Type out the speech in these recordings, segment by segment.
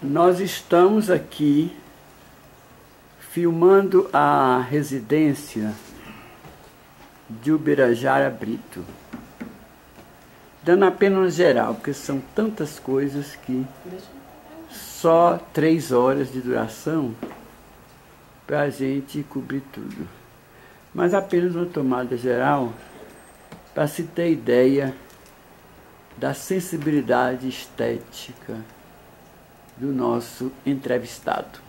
Nós estamos aqui filmando a residência de Ubirajara Brito, dando apenas um geral, porque são tantas coisas que só 3 horas de duração para a gente cobrir tudo. Mas apenas uma tomada geral para se ter ideia da sensibilidade estética do nosso entrevistado.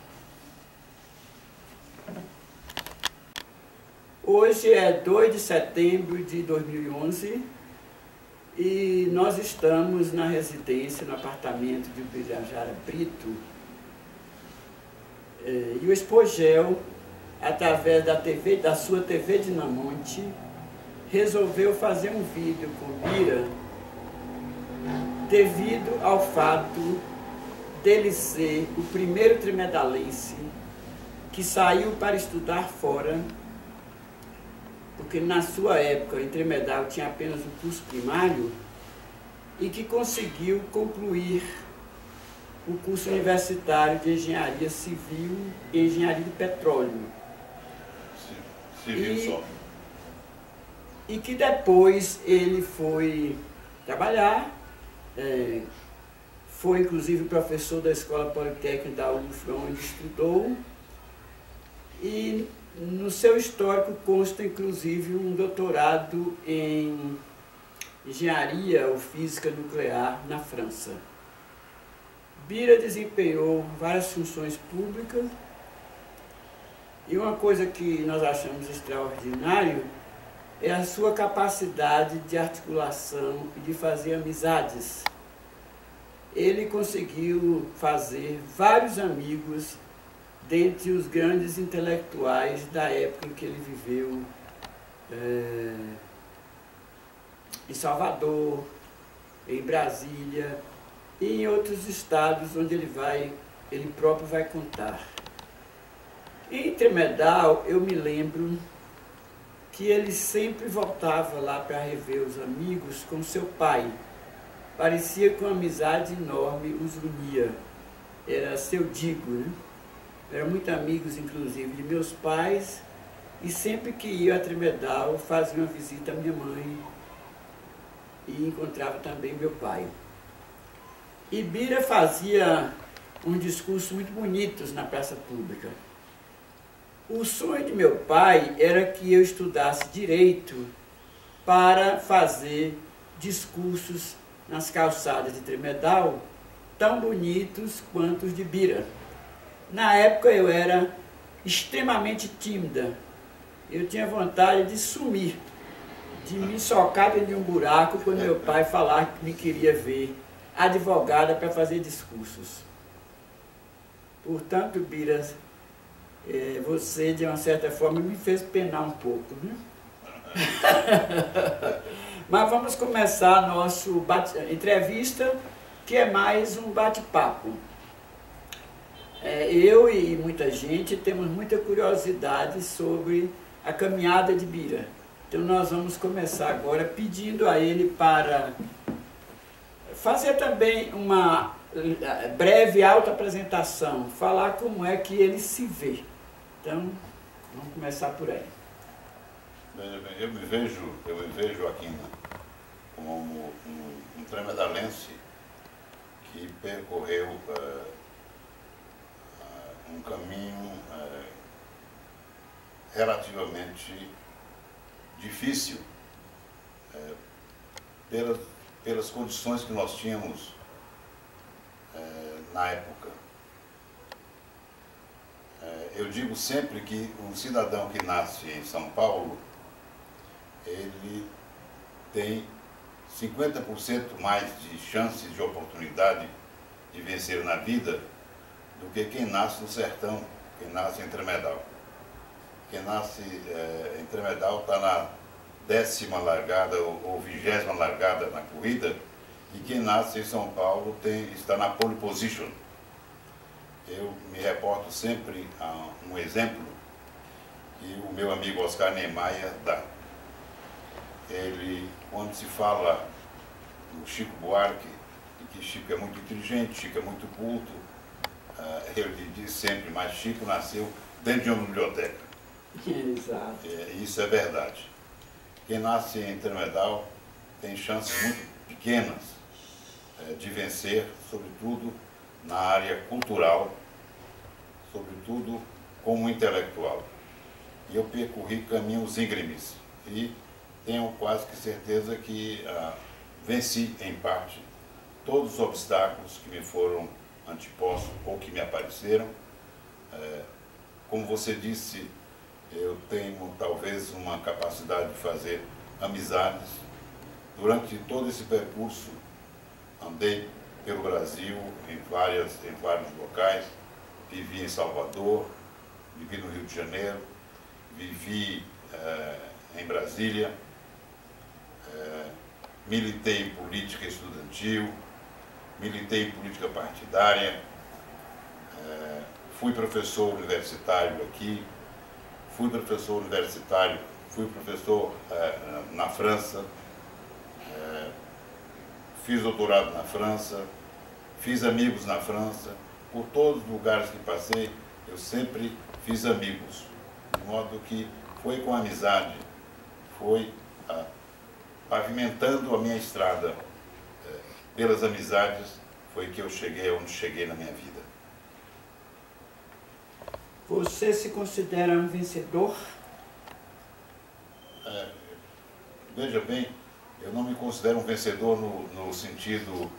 Hoje é 2 de setembro de 2011 e nós estamos na residência, no apartamento de Ubirajara Brito. E o Expogel, através da sua TV Dinamonte, resolveu fazer um vídeo com Bira devido ao fato dele ser o primeiro trimedalense que saiu para estudar fora, porque na sua época em Tremedal tinha apenas o curso primário, e que conseguiu concluir o curso universitário de Engenharia Civil e Engenharia de Petróleo. Civil só. E que depois ele foi trabalhar, foi inclusive professor da Escola Politécnica da UFRA, onde estudou, e no seu histórico consta inclusive um doutorado em engenharia ou física nuclear na França. Bira desempenhou várias funções públicas, e uma coisa que nós achamos extraordinário é a sua capacidade de articulação e de fazer amizades. Ele conseguiu fazer vários amigos dentre os grandes intelectuais da época em que ele viveu em Salvador, em Brasília e em outros estados onde ele próprio vai contar. Em Tremedal, eu me lembro que ele sempre voltava lá para rever os amigos com seu pai. Parecia que uma amizade enorme os unia. Era seu Digo, né? Eram muito amigos, inclusive, de meus pais, e sempre que ia a Tremedal, fazia uma visita à minha mãe e encontrava também meu pai. E Bira fazia uns discursos muito bonitos na praça pública. O sonho de meu pai era que eu estudasse direito para fazer discursos nas calçadas de Tremedal tão bonitos quanto os de Bira. Na época eu era extremamente tímida. Eu tinha vontade de sumir, de me socar dentro de um buraco quando meu pai falava que me queria ver advogada para fazer discursos. Portanto, Bira, você, de uma certa forma, me fez penar um pouco, né? Mas vamos começar a nossa entrevista, que é mais um bate-papo. Eu e muita gente temos muita curiosidade sobre a caminhada de Bira. Então nós vamos começar agora pedindo a ele para fazer também uma breve autoapresentação, falar como é que ele se vê. Então, vamos começar por aí. Eu me vejo aqui como um tremedalense que percorreu um caminho relativamente difícil pelas condições que nós tínhamos na época. Eu digo sempre que um cidadão que nasce em São Paulo, ele tem 50% mais de chances de oportunidade de vencer na vida do que quem nasce no sertão, quem nasce em Tremedal. Quem nasce em Tremedal está na 10ª largada ou 20ª largada na corrida, e quem nasce em São Paulo está na pole position. Eu me reporto sempre a um exemplo que o meu amigo Oscar Niemeyer dá. Ele, quando se fala no Chico Buarque, e que Chico é muito inteligente, Chico é muito culto, ele diz sempre, mas Chico nasceu dentro de uma biblioteca. Exato. Isso é verdade. Quem nasce em Tremedal tem chances muito pequenas de vencer, sobretudo na área cultural, sobretudo como intelectual. E eu percorri caminhos íngremes e tenho quase que certeza que venci, em parte, todos os obstáculos que me foram antepostos ou que me apareceram. Como você disse, eu tenho talvez uma capacidade de fazer amizades. Durante todo esse percurso, andei pelo Brasil, em vários locais, vivi em Salvador, vivi no Rio de Janeiro, vivi em Brasília, militei em política estudantil, militei em política partidária, fui professor universitário aqui, fui professor na França, fiz doutorado na França, fiz amigos na França. Por todos os lugares que passei, eu sempre fiz amigos, de modo que foi com amizade, foi pavimentando a minha estrada pelas amizades, foi que eu cheguei onde cheguei na minha vida. Você se considera um vencedor? Veja bem, eu não me considero um vencedor no sentido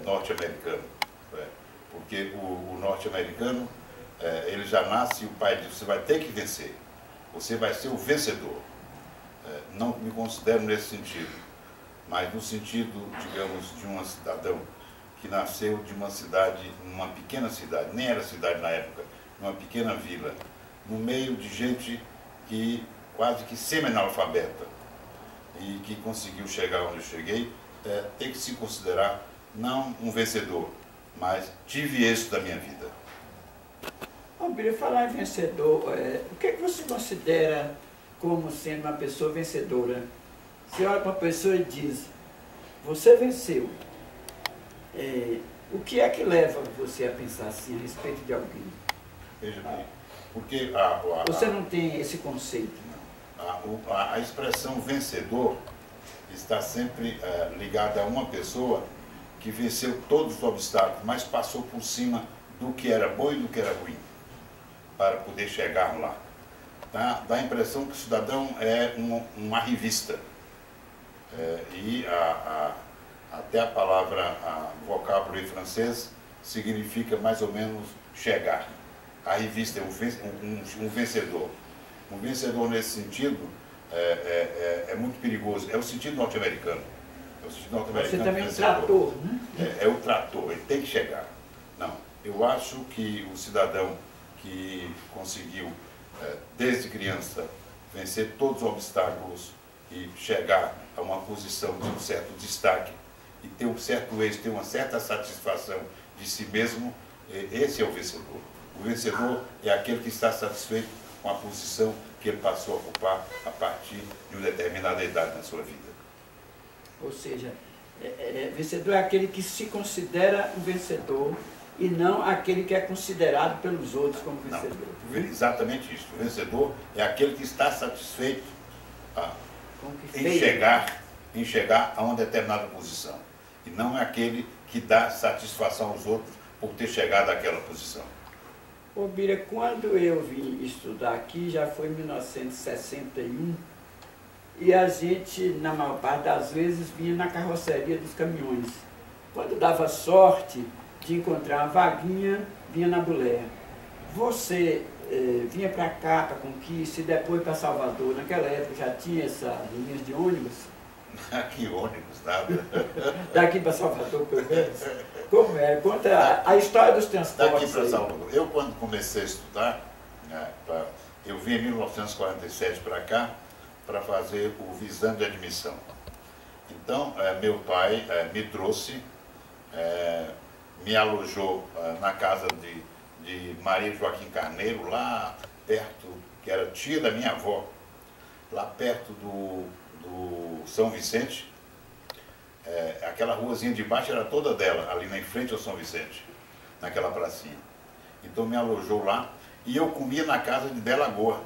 norte-americano, porque o norte-americano, ele já nasce e o pai diz, você vai ter que vencer, você vai ser o vencedor. Não me considero nesse sentido, mas no sentido, digamos, de um cidadão que nasceu de uma cidade, numa pequena cidade, nem era cidade na época, numa pequena vila, no meio de gente que quase que semi-analfabeta e que conseguiu chegar onde eu cheguei, tem que se considerar não um vencedor, mas tive êxito da minha vida. Bíblia, falar em vencedor, o que você considera como sendo uma pessoa vencedora? Você olha para uma pessoa e diz, você venceu. O que é que leva você a pensar assim a respeito de alguém? Veja bem, porque você não tem esse conceito, não? A expressão vencedor está sempre ligada a uma pessoa que venceu todos os obstáculos, mas passou por cima do que era bom e do que era ruim, para poder chegar lá. Dá a impressão que o cidadão é uma revista. E até a palavra, vocábulo em francês, significa mais ou menos chegar. A revista é um vencedor. Um vencedor nesse sentido é muito perigoso. É o sentido norte-americano. Você também é um trator, né? É o trator, ele tem que chegar. Não, eu acho que o cidadão que conseguiu, desde criança, vencer todos os obstáculos e chegar a uma posição de um certo destaque e ter um certo êxito, ter uma certa satisfação de si mesmo, esse é o vencedor. O vencedor é aquele que está satisfeito com a posição que ele passou a ocupar a partir de uma determinada idade na sua vida. Ou seja, vencedor é aquele que se considera um vencedor e não aquele que é considerado pelos outros como vencedor. Não, exatamente isso. O vencedor é aquele que está satisfeito em chegar a uma determinada posição. E não é aquele que dá satisfação aos outros por ter chegado àquela posição. Bíblia, quando eu vim estudar aqui, já foi em 1961, e a gente, na maior parte das vezes, vinha na carroceria dos caminhões. Quando dava sorte de encontrar uma vaguinha, vinha na boleia. Você vinha para cá, para Conquista, e depois para Salvador. Naquela época já tinha essas linhas de ônibus? Que ônibus, nada. Daqui para Salvador, pelo menos? Como é? Conta a história dos transportes. Daqui para Salvador. Eu, quando comecei a estudar, eu vim em 1947 para cá, para fazer o exame de admissão. Então, meu pai me trouxe, me alojou na casa de Maria Joaquim Carneiro, lá perto, que era tia da minha avó, lá perto do São Vicente. Aquela ruazinha de baixo era toda dela, ali na frente ao São Vicente, naquela pracinha. então me alojou lá, e eu comia na casa de Delagoa,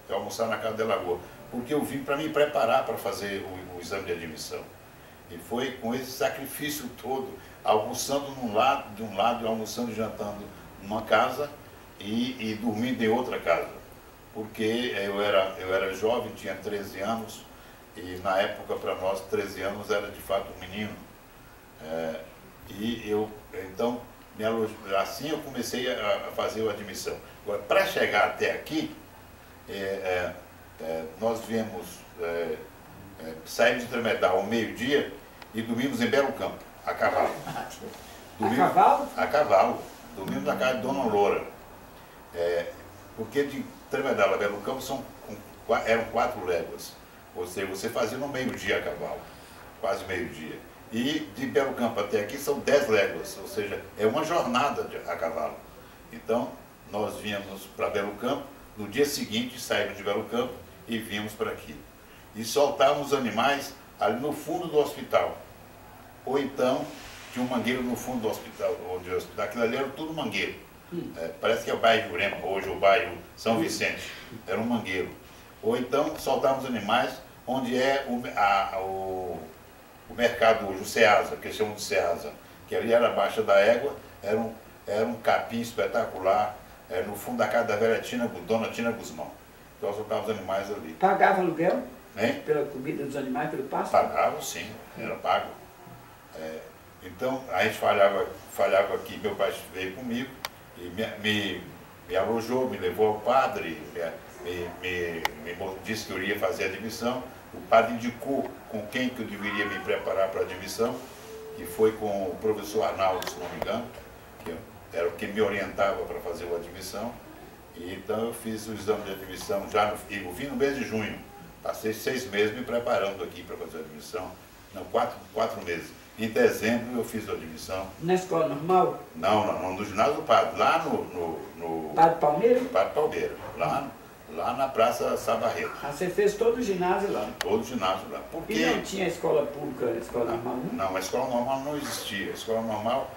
eu almoçava na casa de Delagoa, porque eu vim para me preparar para fazer o exame de admissão. E foi com esse sacrifício todo, almoçando de um lado e almoçando e jantando numa casa e dormindo em outra casa. Porque eu era jovem, tinha 13 anos, e na época para nós 13 anos era de fato um menino. E eu, então, assim eu comecei a fazer a admissão. Agora, para chegar até aqui, nós viemos, saímos de Tremedal ao meio-dia e dormimos em Belo Campo, a cavalo. A cavalo? A cavalo. Dormimos na casa de Dona Loura. Porque de Tremedal a Belo Campo eram 4 léguas. Ou seja, você fazia no meio-dia a cavalo, quase meio-dia. E de Belo Campo até aqui são 10 léguas, ou seja, é uma jornada a cavalo. Então, nós vínhamos para Belo Campo, no dia seguinte saímos de Belo Campo e vínhamos para aqui. E soltávamos os animais ali no fundo do hospital. Ou então, tinha um mangueiro no fundo do hospital, aquilo ali era tudo mangueiro. Parece que é o bairro Jurema, hoje o bairro São Vicente, era um mangueiro. Ou então, soltávamos os animais onde é o mercado hoje, o Ceasa, que eles chamam de Ceasa, que ali era a Baixa da Égua, era um capim espetacular, no fundo da casa da velha Dona Tina Guzmão. Então nós soltávamos os animais ali. Pagava aluguel? Hein? Pela comida dos animais, pelo pasto? Pagava, sim, era pago. Então a gente falhava aqui, meu pai veio comigo e me alojou, me levou ao padre, me disse que eu iria fazer a admissão. O padre indicou com quem que eu deveria me preparar para a admissão, que foi com o professor Arnaldo, se não me engano, que era o que me orientava para fazer a admissão. E então eu fiz o exame de admissão já no fim do mês de junho. Passei 6 meses me preparando aqui para fazer a admissão. Não, 4 meses. Em dezembro eu fiz a admissão. Na escola normal? Não, no ginásio do padre, lá no Padre Palmeira? Padre Palmeira, lá na Praça Sabarreto. Você fez todo o ginásio lá? Todo o ginásio lá. Porque... E não tinha escola pública, escola normal? Não, a escola normal não existia. A escola normal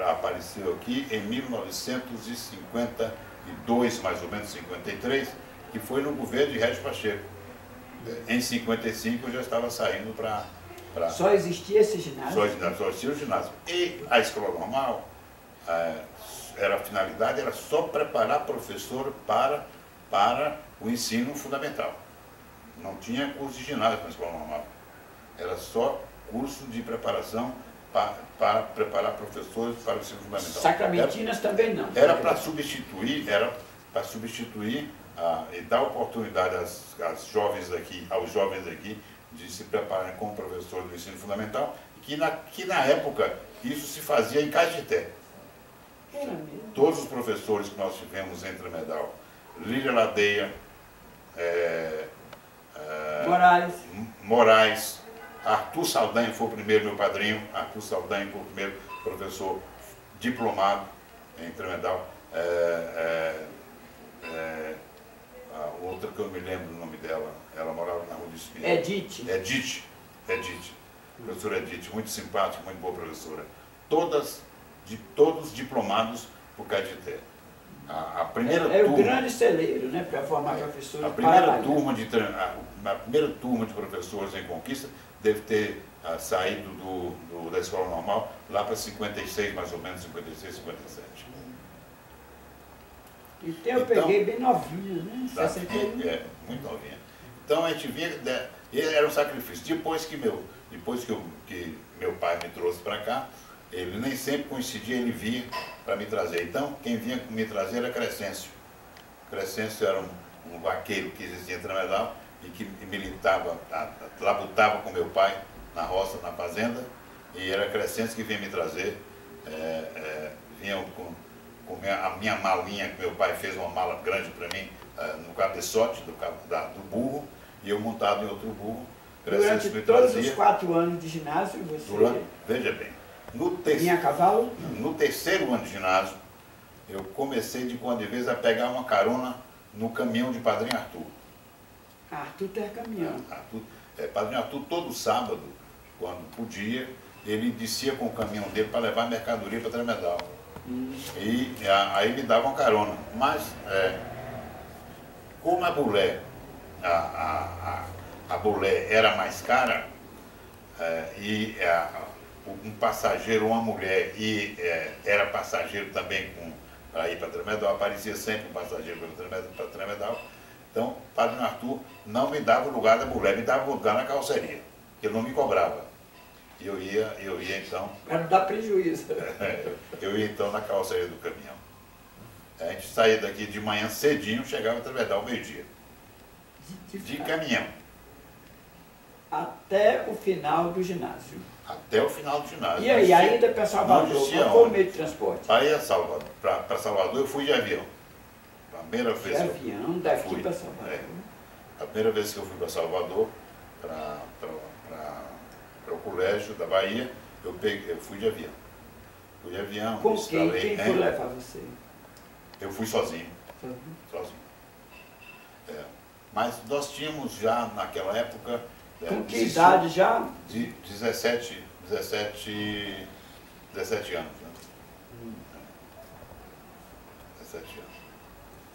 apareceu aqui em 1952, mais ou menos 53, que foi no governo de Régis Pacheco. Em 55 eu já estava saindo para... Só existia esse ginásio? Só existia o ginásio. E a escola normal, a finalidade era só preparar professor para o ensino fundamental. Não tinha curso de ginásio na escola normal. Era só curso de preparação para preparar professores para o ensino fundamental. Sacramentinas também não. Era para substituir e dar oportunidade aos jovens daqui de se prepararem como professores do ensino fundamental, que na época isso se fazia em Caetité. Todos os professores que nós tivemos em Tremedal, Lília Ladeia, Moraes, Arthur Saldanha foi o primeiro, meu padrinho, Arthur Saldanha foi o primeiro professor diplomado em Tremedal. A outra que eu me lembro o nome dela, ela morava na Rua do Espinho. Edith. Professora Edith, muito simpática, muito boa professora. Todos diplomados por Caetité. A primeira turma, o grande celeiro, né, para formar professores. A primeira turma de professores em Conquista deve ter saído da escola normal lá para 56, mais ou menos, 56, 57. Então eu peguei bem novinha, né? 61. Muito novinha. Então a gente via, era um sacrifício. Depois que meu pai me trouxe para cá, ele nem sempre coincidia, ele vinha para me trazer. Então quem vinha me trazer era Crescêncio. Crescêncio era um vaqueiro que existia em Tremedal e que militava, labutava com meu pai na roça, na fazenda, e era Crescêncio que vinha me trazer. Vinha com a minha malinha, que meu pai fez uma mala grande para mim, no cabeçote do burro, e eu montado em outro burro. Durante todos os 4 anos de ginásio, você... Veja bem, vinha a cavalo? No 3º ano de ginásio, eu comecei de quando de vez a pegar uma carona no caminhão de Padrinho Arthur. Arthur tem caminhão. Padrinho Arthur, todo sábado, quando podia, ele descia com o caminhão dele para levar mercadoria para Tremedal. E aí me davam carona. Mas, como a bulé, a bulé era mais cara, um passageiro, uma mulher, era passageiro também para ir para Tremedal, aparecia sempre um passageiro para Tremedal. Então, Padre Arthur não me dava o lugar da bulé, me dava o lugar na carroceria, que ele não me cobrava. Eu ia então... Para não dar prejuízo. Eu ia então na carroceria do caminhão. A gente saía daqui de manhã cedinho, chegava a Tremedal meio-dia. De caminhão. Até o final do ginásio. Até o final do ginásio. E aí, ainda para Salvador, qual foi o meio de transporte? Aí para Salvador eu fui de avião. Primeira vez de avião, daqui para Salvador. A primeira vez que eu fui para Salvador, para o colégio da Bahia, eu fui de avião. Fui de avião. Com quem? Quem foi levar você? Eu fui sozinho. Sozinho. Mas nós tínhamos já naquela época... Com que idade já? De 17 anos. Né? 17 anos.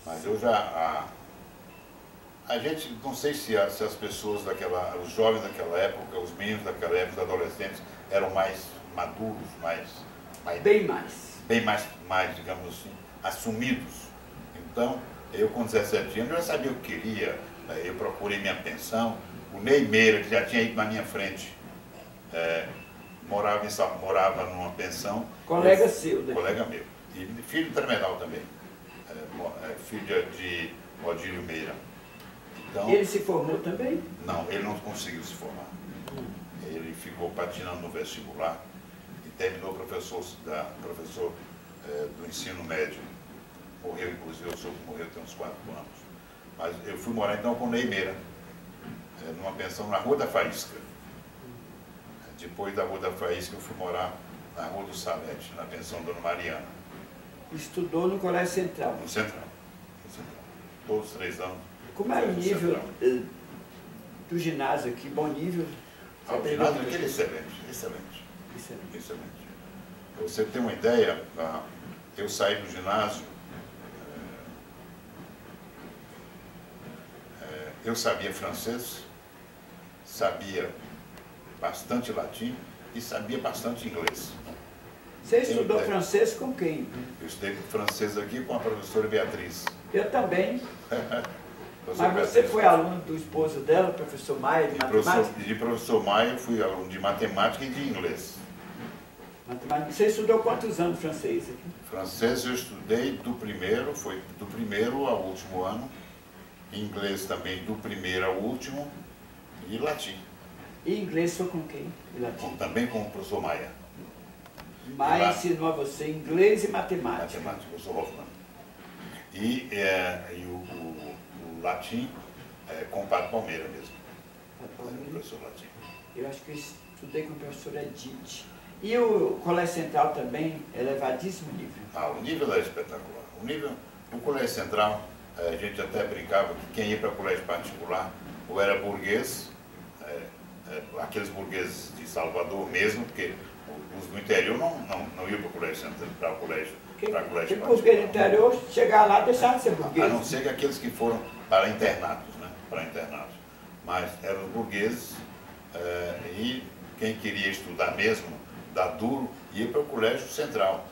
Mas eu já... A gente, não sei se as pessoas os jovens daquela época, os meninos daquela época, os adolescentes, eram mais maduros, bem mais, digamos assim, assumidos. Então, eu com 17 anos, eu já sabia o que queria, eu procurei minha pensão. O Ney Meira, que já tinha ido na minha frente, morava numa pensão. Colega seu, né? Colega meu. E filho de Tremedal também. Filho de Odílio Meira. Então, ele se formou também? Não, ele não conseguiu se formar. Ele ficou patinando no vestibular e terminou professor do ensino médio. Morreu, inclusive, o senhor morreu tem uns 4 anos. Mas eu fui morar então com o Ney Meira, numa pensão na Rua da Faísca. Depois da Rua da Faísca eu fui morar na Rua do Salete, na pensão Dona Mariana. Estudou no Colégio Central? No Central. Todos os 3 anos. Como era o nível do ginásio aqui? Bom nível? O ginásio aqui é excelente. Pra você ter uma ideia, eu saí do ginásio, eu sabia francês, sabia bastante latim e sabia bastante inglês. Você estudou francês com quem? Eu estudei francês aqui com a professora Beatriz. Eu também. Mas você foi aluno do esposo dela, professor Maia, de matemática? De professor Maia, eu fui aluno de matemática e de inglês. Você estudou quantos anos francês aqui? Francês eu estudei foi do primeiro ao último ano. Inglês também do primeiro ao último. E latim. E inglês foi com quem? E latim? Também com o professor Maia. Maia ensinou a você inglês e matemática. Matemática, professor Hoffman. E o latim com o Padre Palmeira mesmo. O professor latim. Eu acho que eu estudei com o professor Edith. E o Colégio Central também é elevadíssimo nível? O nível é espetacular. O nível do Colégio Central, a gente até brincava que quem ia para o colégio particular ou era burguês, aqueles burgueses de Salvador mesmo, porque os do interior não iam para o colégio central, para o colégio particular. Porque no interior, chegar lá, deixar de ser burguês. A não ser que aqueles que foram para internatos, né? Para internatos. Mas eram os burgueses e quem queria estudar mesmo, dar duro, ia para o colégio central.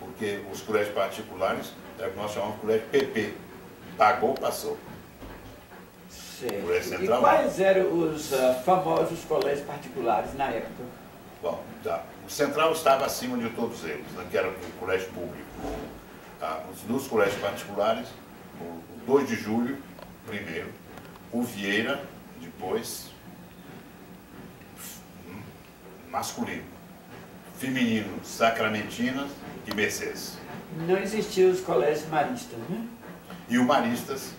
Porque os colégios particulares, é o que nós chamamos de colégio PP. Pagou, passou. Certo. Central, e quais eram os famosos colégios particulares na época? Bom, o Central estava acima de todos eles, né, que era o colégio público. Dos colégios particulares, o 2 de Julho, primeiro, o Vieira, depois, masculino, feminino, Sacramentinas e Mercedes. Não existiam os colégios maristas, né? E o Maristas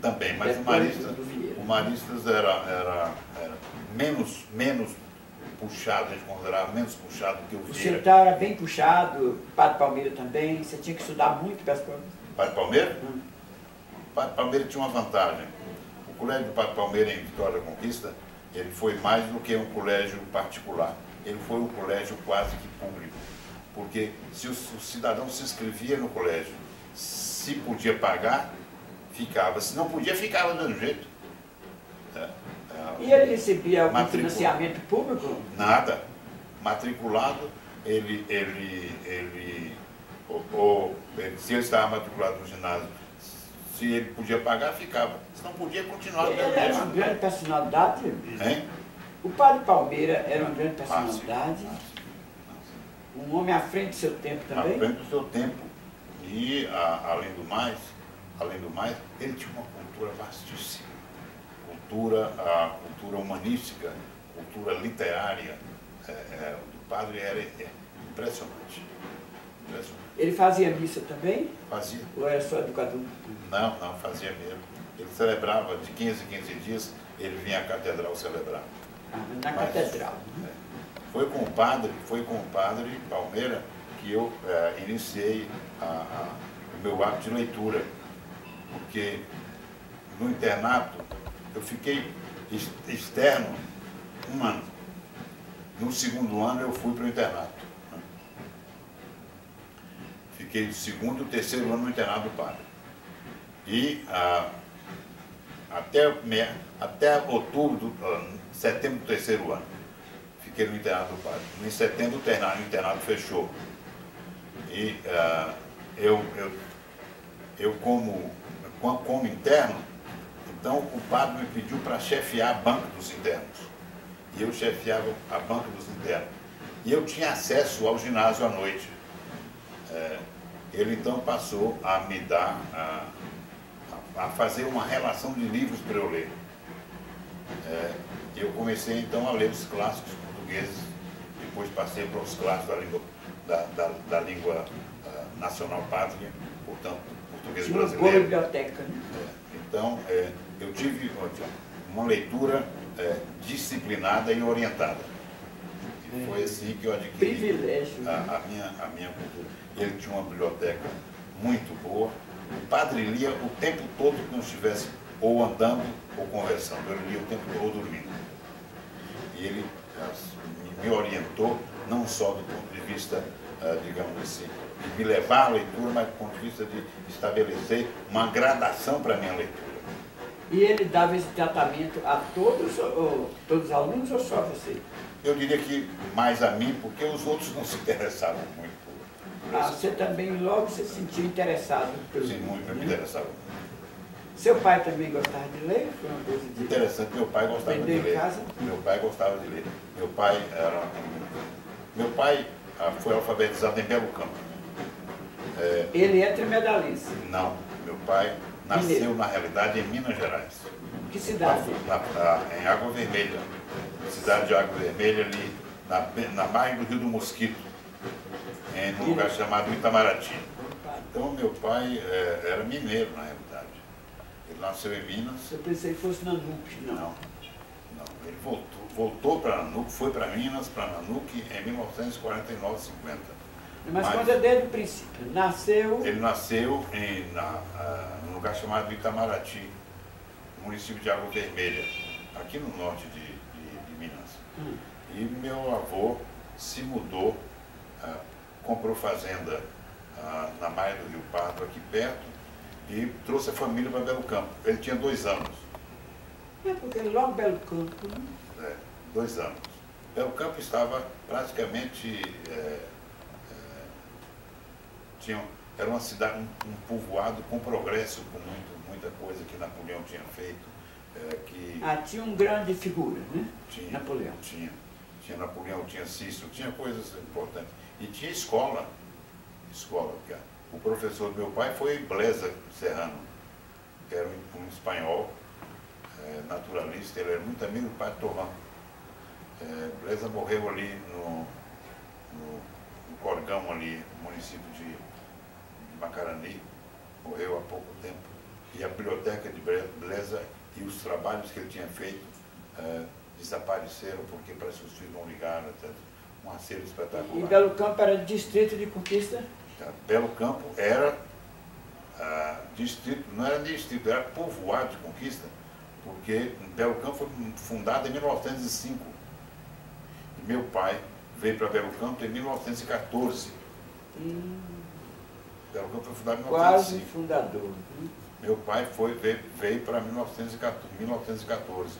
também, mas o Maristas era menos puxado, a gente considerava menos puxado do que o Vieira. O Central era bem puxado, o Padre Palmeira também, você tinha que estudar muito para as provas. Padre Palmeira? O Padre Palmeira tinha uma vantagem. O colégio do Padre Palmeira em Vitória da Conquista, ele foi mais do que um colégio particular. Ele foi um colégio quase que público, Porque se o cidadão se inscrevia no colégio, se podia pagar, ficava. Se não podia, ficava do mesmo jeito. E ele recebia algum financiamento público? Nada. Matriculado, se ele estava matriculado no ginásio, se ele podia pagar, ficava. Se não podia, continuava. Ele era uma grande personalidade. Hein? O padre Palmeira era uma grande personalidade. Um homem à frente do seu tempo também. À frente do seu tempo. E, além do mais, ele tinha uma cultura vastíssima. A cultura humanística, cultura literária. O padre era impressionante. Ele fazia missa também? Fazia. Ou era só educador? Não, fazia mesmo. Ele celebrava de 15 em 15 dias, ele vinha à catedral celebrar. Na catedral. Foi com o padre Palmeira que eu iniciei o meu hábito de leitura. Porque no internato eu fiquei externo um ano. No segundo ano eu fui para o internato. Fiquei o segundo e o terceiro ano no internato do padre. E até setembro do terceiro ano, fiquei no internato do padre. Em setembro o internato fechou. E eu como interno, então o padre me pediu para chefiar a banca dos internos. E eu chefiava a banca dos internos. E eu tinha acesso ao ginásio à noite. Ele então passou a me dar, a fazer uma relação de livros para eu ler. Eu comecei então a ler os clássicos portugueses, depois passei para os clássicos da língua nacional pátria, portanto, português brasileiro. Uma boa biblioteca, né? Então, eu tive uma leitura disciplinada e orientada. E foi assim que eu adquiri privilégio, a minha cultura. Ele tinha uma biblioteca muito boa. O padre lia o tempo todo que não estivesse ou andando ou conversando. Ele lia o tempo todo ou dormindo. E ele me orientou, não só do ponto de vista, digamos assim, de me levar à leitura, mas do ponto de vista de estabelecer uma gradação para a minha leitura. E ele dava esse tratamento a todos os alunos ou só a você? Eu diria que mais a mim, porque os outros não se interessavam muito por você também logo se sentiu interessado pelo Sim, muito, me interessava. Seu pai também gostava de ler? Foi uma coisa de... Interessante, meu pai gostava de ler. Casa? Meu pai gostava de ler. Meu pai foi alfabetizado em Belo Campo. Ele é tremedalense? Não, meu pai nasceu na realidade em Minas Gerais. Que cidade? Em Água Vermelha. Cidade de Água Vermelha, ali na margem do Rio do Mosquito, num lugar chamado Itamaraty. Então meu pai era mineiro na realidade. Ele nasceu em Minas. Eu pensei que fosse Nanuque, não. Não. Ele voltou para Nanuque, foi para Minas, para Nanuque, em 1949, 50. Mas conta desde o princípio. Nasceu... Ele nasceu num lugar chamado Itamaraty, município de Água Vermelha, aqui no norte de Minas. E meu avô se mudou, comprou fazenda na margem do Rio Pardo, aqui perto, e trouxe a família para Belo Campo. Ele tinha 2 anos. Porque logo Belo Campo... 2 anos. Belo Campo estava praticamente... era uma cidade, um povoado com progresso, com muita coisa que Napoleão tinha feito. tinha um grande figura, né? Tinha, Napoleão. Tinha Napoleão, tinha Cícero, tinha coisas importantes. E tinha escola. O professor do meu pai foi Blesa Serrano, que era um espanhol, naturalista, ele era muito amigo do padre Torrão. Blesa morreu ali no Corgão, ali, no município de Macarani, morreu há pouco tempo. E a biblioteca de Blesa e os trabalhos que ele tinha feito desapareceram porque parece que os filhos não ligaram, etc. Um acervo espetacular. E Belo Campo era distrito de conquista? Belo Campo era distrito, não era distrito, era povoado de conquista, porque Belo Campo foi fundado em 1905. E meu pai veio para Belo Campo em 1914, Belo Campo foi fundado em Quase 1905. fundador. Meu pai veio para 1914.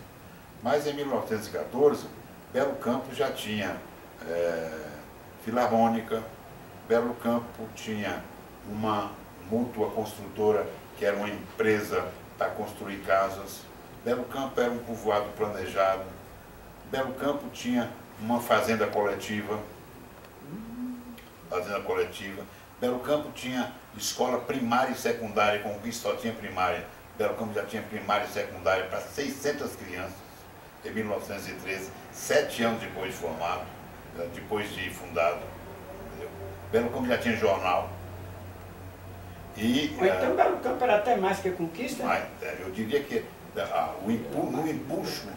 Mas em 1914, Belo Campo já tinha filarmônica, Belo Campo tinha uma mútua construtora, que era uma empresa para construir casas. Belo Campo era um povoado planejado. Belo Campo tinha uma fazenda coletiva. Belo Campo tinha escola primária e secundária, com que só tinha primária. Belo Campo já tinha primária e secundária para 600 crianças em 1913, 7 anos depois de formado, depois de fundado. Entendeu? Belo Campo já tinha jornal. Então Belo Campo era até mais que a Conquista? Eu diria que no empuxo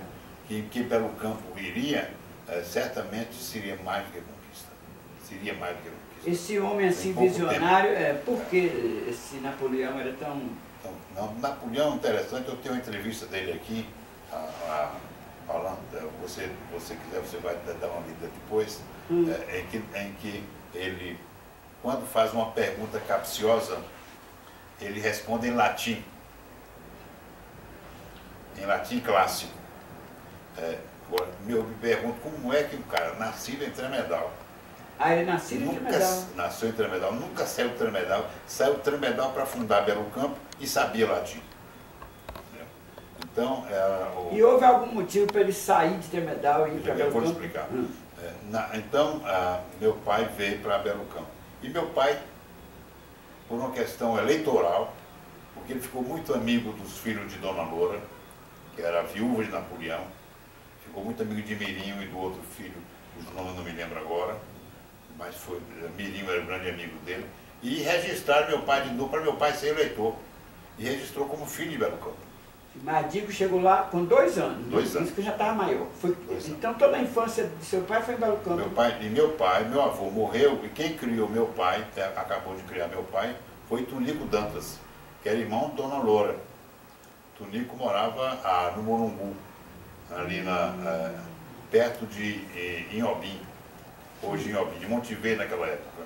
que Belo Campo iria, certamente seria mais do que a Conquista. Seria mais do que a Conquista. Esse homem assim visionário, por que esse Napoleão era tão... Então, Napoleão é interessante, eu tenho uma entrevista dele aqui, falando, se você quiser, você vai dar uma lida depois, em que ele, quando faz uma pergunta capciosa, ele responde em latim clássico. Eu me pergunto como é que um cara nascido em Tremedal, ele nasceu em Tremedal. Nasceu em Tremedal, nunca saiu de Tremedal, saiu de Tremedal para fundar Belo Campo e sabia latim. Então, E houve algum motivo para ele sair de Tremedal e ir para Belo Campo? Vou explicar. Então, meu pai veio para Belo Campo. E meu pai, por uma questão eleitoral, porque ele ficou muito amigo dos filhos de Dona Loura, que era a viúva de Napoleão, ficou muito amigo de Mirinho e do outro filho, cujo nome eu não me lembro agora, mas Mirinho era o grande amigo dele, e registraram meu pai de novo para meu pai ser eleitor, e registrou como filho de Belo Campo. Mas Digo chegou lá com 2 anos. 2 anos. Isso que já estava maior. Então toda a infância de seu pai foi em Belo Campo. Meu avô morreu, e quem criou meu pai, acabou de criar meu pai, foi Tunico Dantas, que era irmão de Dona Loura. Tunico morava no Morumbu, ali perto de Inhobim, hoje Inhobim, de Montevideo naquela época.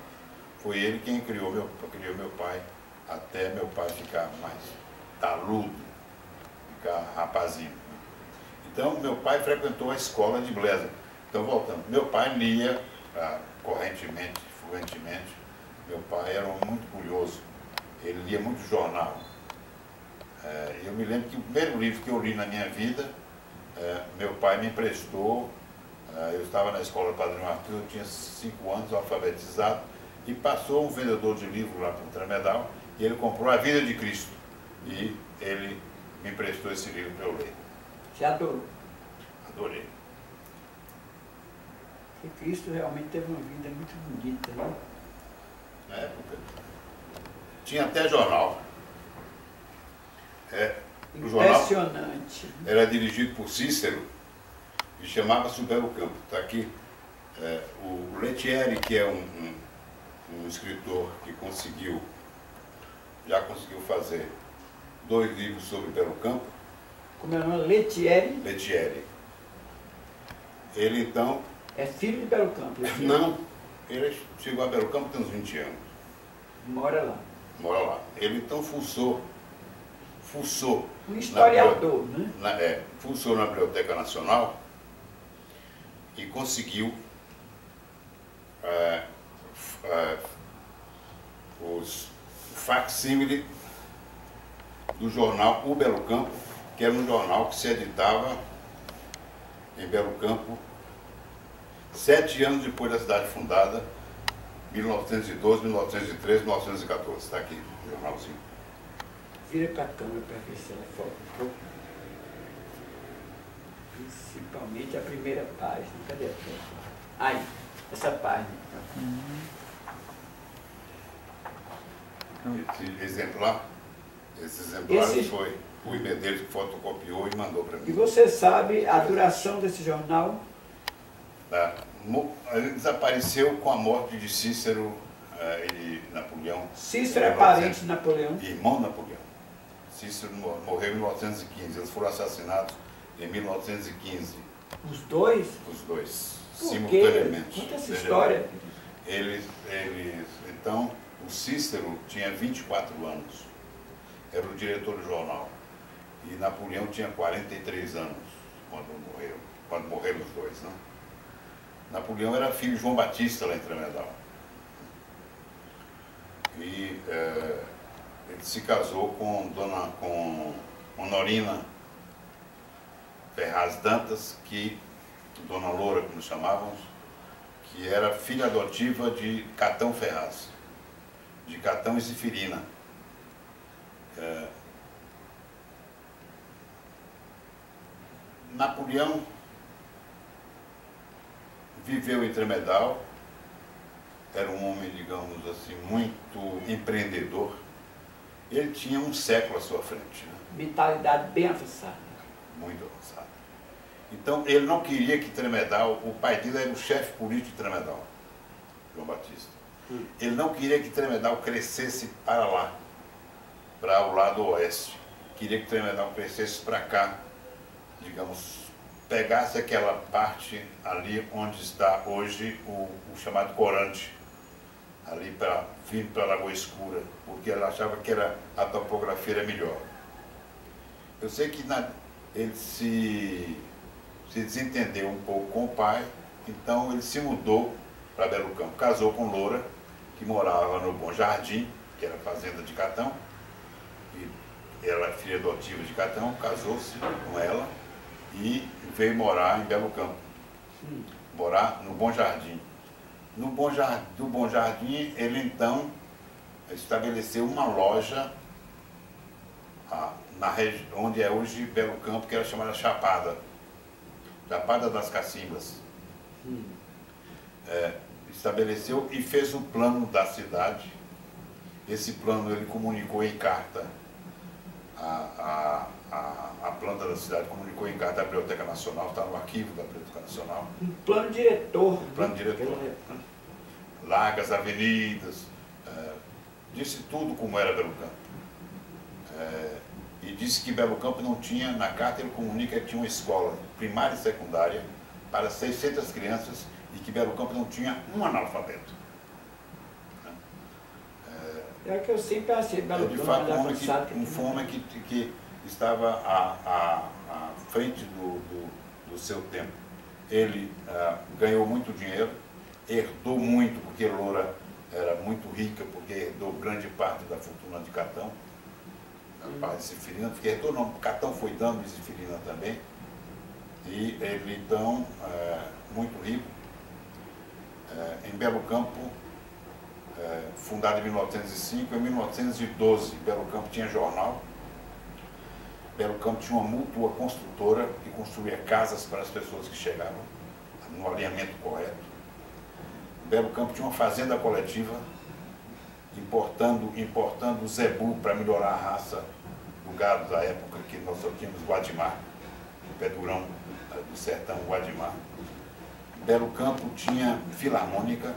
Foi ele quem criou meu pai, até meu pai ficar mais taludo, ficar rapazinho. Então, meu pai frequentou a escola de Blesa. Então, voltando, meu pai lia correntemente, fluentemente. Meu pai era muito curioso, ele lia muito jornal. Eu me lembro que o primeiro livro que eu li na minha vida, meu pai me emprestou. Eu estava na escola do Padre Arthur, eu tinha 5 anos, alfabetizado, e passou um vendedor de livro lá para o Tremedal, e ele comprou A Vida de Cristo, e ele me emprestou esse livro para eu ler. Você adorou? Adorei. Porque Cristo realmente teve uma vida muito bonita, né? Na época. Tinha até jornal. Impressionante. O jornal era dirigido por Cícero e chamava-se o Belo Campo. Está aqui o Lettieri, que é um escritor que já conseguiu fazer 2 livros sobre Belo Campo. Como é o nome? Lettieri? Lettieri. Ele então... É filho de Belo Campo? Lettieri. Não, ele chegou a Belo Campo tem uns 20 anos. Mora lá. Mora lá. Ele então fuçou. Um historiador, né? Fuçou na Biblioteca Nacional e conseguiu o facsímile do jornal O Belo Campo, que era um jornal que se editava em Belo Campo 7 anos depois da cidade fundada, 1912, 1913, 1914. Está aqui o jornalzinho. Vira para a câmera para ver se ela foca um pouco. Principalmente a primeira página. Cadê a foto? Aí, essa página. Esse exemplar foi o Medeiros que fotocopiou e mandou para mim. E você sabe a duração desse jornal? Ele desapareceu com a morte de Cícero e Napoleão. Cícero é parente de Napoleão? Irmão de Napoleão. Cícero morreu em 1915. Eles foram assassinados em 1915. Os dois? Os dois, Por simultaneamente. Conta essa história. Então, o Cícero tinha 24 anos, era o diretor do jornal, e Napoleão tinha 43 anos quando morreram os dois, né? Napoleão era filho de João Batista lá em Tremedal. E ele se casou com Honorina Ferraz Dantas, Dona Loura, como chamávamos, que era filha adotiva de Catão Ferraz, de Catão e Zifirina. Napoleão viveu em Tremedal, era um homem, digamos assim, muito empreendedor. Ele tinha um século à sua frente, né? Mentalidade bem avançada. Muito avançada. Então, ele não queria que Tremedal, o pai dele era o chefe político de Tremedal, João Batista. Ele não queria que Tremedal crescesse para lá, para o lado oeste. Queria que Tremedal crescesse para cá, digamos, pegasse aquela parte ali onde está hoje o chamado Corante, ali vindo para a Lagoa Escura, porque ele achava que a topografia era melhor. Eu sei que ele se desentendeu um pouco com o pai, então ele se mudou para Belo Campo, casou com Loura, que morava no Bom Jardim, que era a fazenda de Catão, e ela era filha adotiva de Catão, casou-se com ela e veio morar em Belo Campo, morar no Bom Jardim. Do Bom Jardim, ele então estabeleceu uma loja na região onde é hoje Belo Campo, que era chamada Chapada das Cacimbas. Estabeleceu e fez o plano da cidade. Esse plano ele comunicou em carta, a planta da cidade comunicou em carta à Biblioteca Nacional, está no arquivo da Biblioteca Nacional. Um plano diretor. Um plano diretor. Largas avenidas, disse tudo como era Belo Campo. E disse que Belo Campo não tinha, na carta ele comunica que tinha uma escola primária e secundária para 600 crianças e que Belo Campo não tinha um analfabeto. É que eu sempre achei Belo Campo. De fato, um homem que estava à frente do seu tempo. Ele ganhou muito dinheiro, herdou muito, porque Loura era muito rica, porque herdou grande parte da fortuna de Catão, a parte de Zifirina, porque herdou não, Catão foi dando de Zifirina também, e ele então, muito rico, em Belo Campo, fundado em 1905, em 1912, Belo Campo tinha jornal, Belo Campo tinha uma mútua construtora que construía casas para as pessoas que chegavam, no alinhamento correto. Belo Campo tinha uma fazenda coletiva, importando zebu para melhorar a raça do gado da época, que nós só tínhamos Guadimar, o pé durão do sertão Guadimar. Belo Campo tinha filarmônica.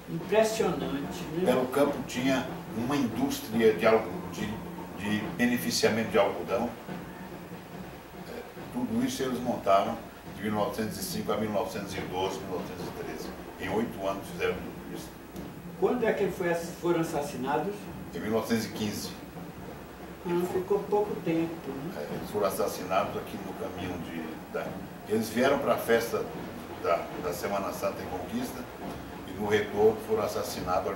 Impressionante, né? Belo Campo tinha uma indústria de beneficiamento de algodão. Tudo isso eles montaram de 1905 a 1912, 1913. Em 8 anos fizeram tudo isso. Quando é que foram assassinados? Em 1915. Ficou pouco tempo, né? Eles foram assassinados aqui no caminho Eles vieram para a festa da Semana Santa em Conquista e no retorno foram assassinados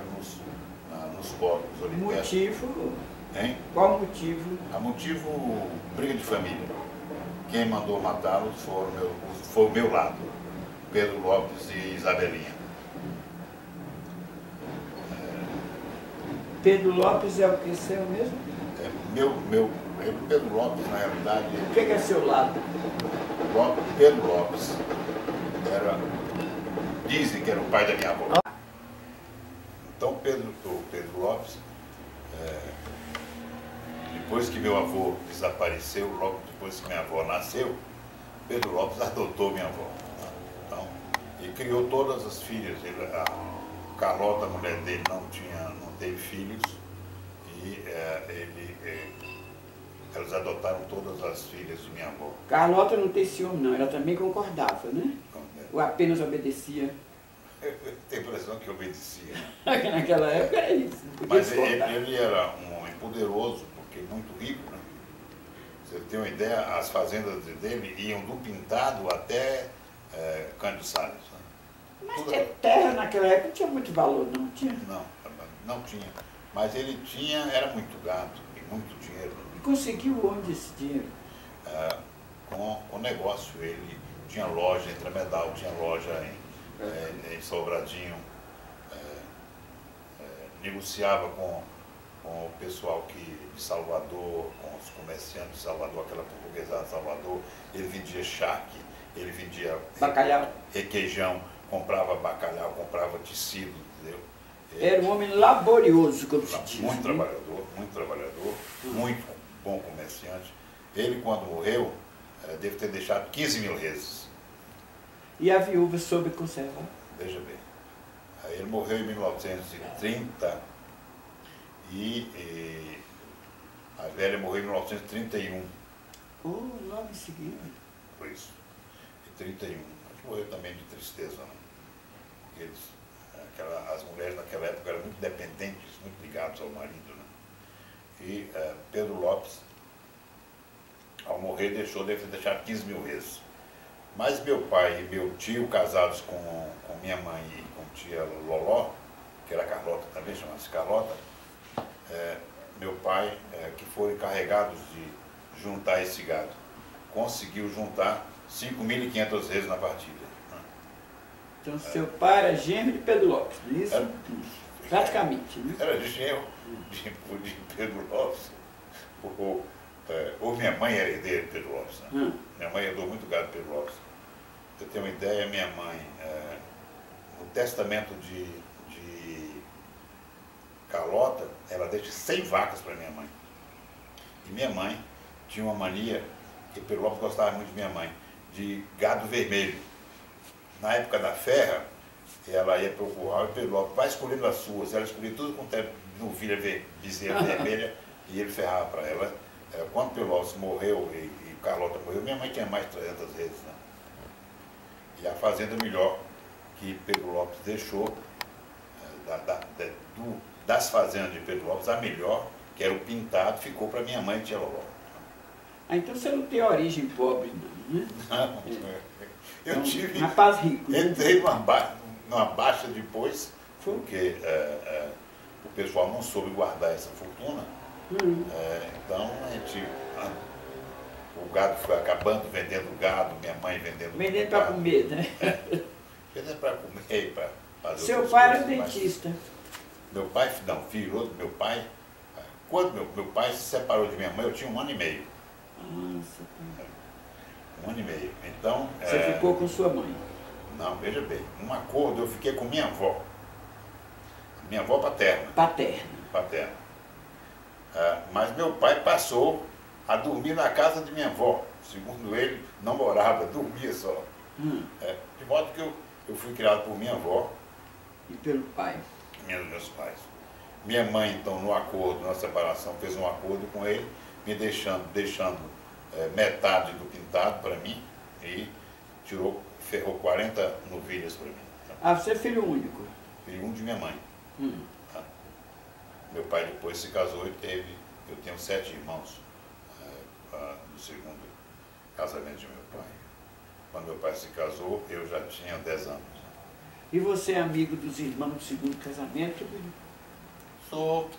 nos portos. Motivo? Hein? Qual o motivo? A motivo, briga de família. Quem mandou matá-los foi o meu lado, Pedro Lopes e Isabelinha. Pedro Lopes é o que seu mesmo? Pedro Lopes, na realidade... O que é seu lado? Pedro Lopes dizem que era o pai da minha avó. Então Pedro Lopes, depois que meu avô desapareceu, logo depois que minha avó nasceu, Pedro Lopes adotou minha avó. Então, e criou todas as filhas. A Carlota, a mulher dele, não teve filhos, e eles adotaram todas as filhas de minha avó. Carlota não tem ciúme não, ela também concordava, né? Ou apenas obedecia? Tenho a impressão que obedecia. Naquela época era isso. Mas ele era um homem poderoso, porque muito rico, né? Você tem uma ideia, as fazendas dele iam do Pintado até Cândido Salles. Né? Mas terra naquela época não tinha muito valor, não tinha? Não tinha. Mas ele tinha, era muito gado e muito dinheiro. E conseguiu onde esse dinheiro? Com negócio. Ele tinha loja em Tremedal, tinha loja em Sobradinho, negociava com o pessoal de Salvador, com os comerciantes de Salvador, aquela portuguesada de Salvador. Ele vendia charque, ele vendia bacalhau, requeijão, comprava bacalhau, comprava tecido, entendeu? Era um homem laborioso, como se diz. Muito trabalhador, muito bom comerciante. Ele, quando morreu, deve ter deixado 15 mil reses. E a viúva soube conservar? Veja bem. Ele morreu em 1930 e a velha morreu em 1931. Logo em seguida. Por isso. Em 31. Acho que morreu também de tristeza, né? Porque as mulheres naquela época eram muito dependentes, muito ligadas ao marido, né? E Pedro Lopes, ao morrer, deve ter deixado 15 mil reses. Mas meu pai e meu tio, casados com minha mãe e com tia Loló, que era Carlota também, chamava-se Carlota, meu pai, que foi encarregados de juntar esse gado, conseguiu juntar 5.500 reses na partida. Então seu pai era genro de Pedro Lopes, isso? Praticamente, né? Era de genro de Pedro Lopes. Ou minha mãe era herdeira de Pedro Lopes. Né? Minha mãe herdou muito gado de Pedro Lopes. Pra você ter uma ideia, minha mãe, no testamento de Carlota, ela deixa 100 vacas para minha mãe. E minha mãe tinha uma mania, que Pedro Lopes gostava muito de minha mãe, de gado vermelho. Na época da ferra, ela ia procurar e Pedro Lopes, vai escolhendo as suas. Ela escolhia tudo com novilha bezerra vermelha e ele ferrava para ela. Quando Pedro Lopes morreu e Carlota morreu, minha mãe tinha mais de 300 reses. Né? E a fazenda melhor que Pedro Lopes deixou, das fazendas de Pedro Lopes, a melhor, que era o Pintado, ficou para minha mãe e tia Loló. Então você não tem origem pobre, não, né? Não, eu tive... Rapaz rico. Né? Entrei numa baixa depois, porque o pessoal não soube guardar essa fortuna. Então o gado foi acabando, vendendo gado, minha mãe vendendo para comer, né? Vendendo para comer e para fazer. Seu pai era dentista? Meu pai, não, filho do meu pai. Quando meu pai se separou de minha mãe, eu tinha 1 ano e meio. Nossa. 1 ano e meio. Então... Você ficou com sua mãe? Não, veja bem, num acordo eu fiquei com minha avó. Minha avó paterna. Paterna. Mas meu pai passou a dormir na casa de minha avó. Segundo ele, não morava, dormia só. De modo que eu fui criado por minha avó. E pelo pai? Meus pais. Minha mãe, então, no acordo, na separação, fez um acordo com ele, me deixando metade do Pintado para mim e ferrou 40 novilhas para mim. Você é filho único? Filho único de minha mãe. Tá? Meu pai depois se casou e eu tenho 7 irmãos do segundo casamento de meu pai. Quando meu pai se casou, eu já tinha 10 anos. E você é amigo dos irmãos do segundo casamento? Sou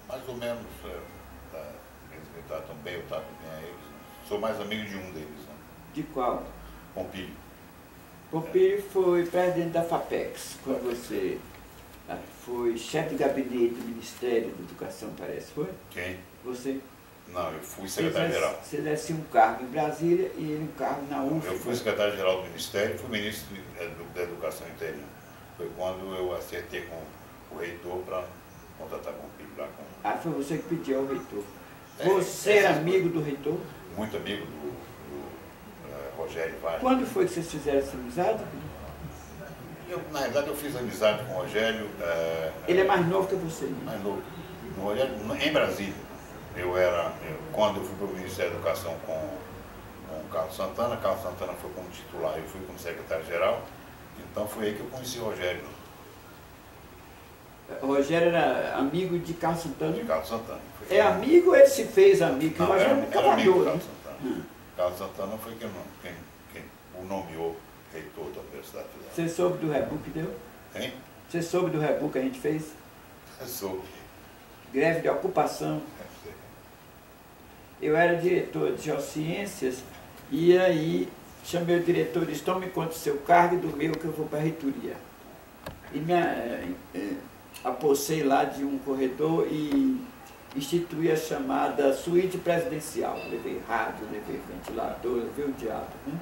mais ou menos, eles me tratam bem, eu trato bem a eles. Né? Sou mais amigo de um deles. Né? De qual? Pompílio. Pompílio foi presidente da FAPEX, quando você foi chefe de gabinete do Ministério da Educação, parece, foi? Quem? Você? Não, eu fui secretário-geral. Você descia um cargo em Brasília e ele um cargo na UFBA. Eu fui secretário-geral do Ministério e fui ministro da Educação Interior. Foi quando eu acertei com o reitor para contratar Pompílio lá com... Foi você que pediu ao reitor. Você era amigo do reitor? Muito amigo do Rogério Vale. Quando foi que vocês fizeram essa amizade? Na verdade, eu fiz amizade com o Rogério... Ele é mais novo que você? Né? Mais novo. No Rogério, em Brasília. Quando eu fui para o Ministério da Educação com o Carlos Santana foi como titular, eu fui como secretário-geral, então foi aí que eu conheci o Rogério. Rogério era amigo de Carlos Santana. De Carlos Santana. É amigo ou ele se fez amigo? Não, Rogério era amigo de né? Carlos Santana. Carlos Santana foi quem o nomeou reitor da Universidade Federal. Você soube do rebu que deu? Hein? Você soube do rebu que a gente fez? Soube. Greve de ocupação. Eu era diretor de Geociências e aí chamei o diretor e disse, tome conta do seu cargo e do meu que eu vou para a reitoria. E me apossei lá de um corredor e instituí a chamada suíte presidencial. Levei rádio, levei ventilador, levei o diabo. Né?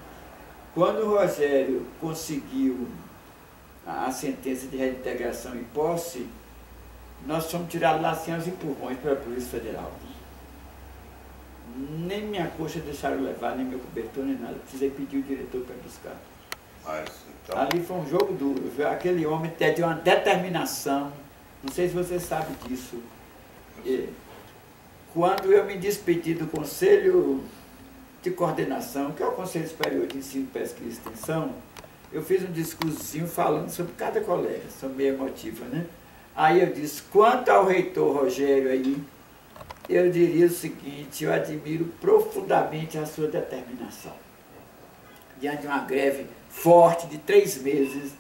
Quando o Rogério conseguiu a sentença de reintegração em posse, nós fomos tirados lá assim aos empurrões para a Polícia Federal. Nem minha coxa deixaram levar, nem meu cobertor, nem nada. Precisei pedir o diretor para buscar. Mas, então... Ali foi um jogo duro. Aquele homem teve uma determinação. Não sei se você sabe disso. Quando eu me despedi do Conselho de Coordenação, que é o Conselho Superior de Ensino, Pesquisa e Extensão, eu fiz um discursozinho falando sobre cada colega, sou meio emotiva, né? Aí eu disse, quanto ao reitor Rogério aí, eu diria o seguinte, eu admiro profundamente a sua determinação. Diante de uma greve forte de 3 meses,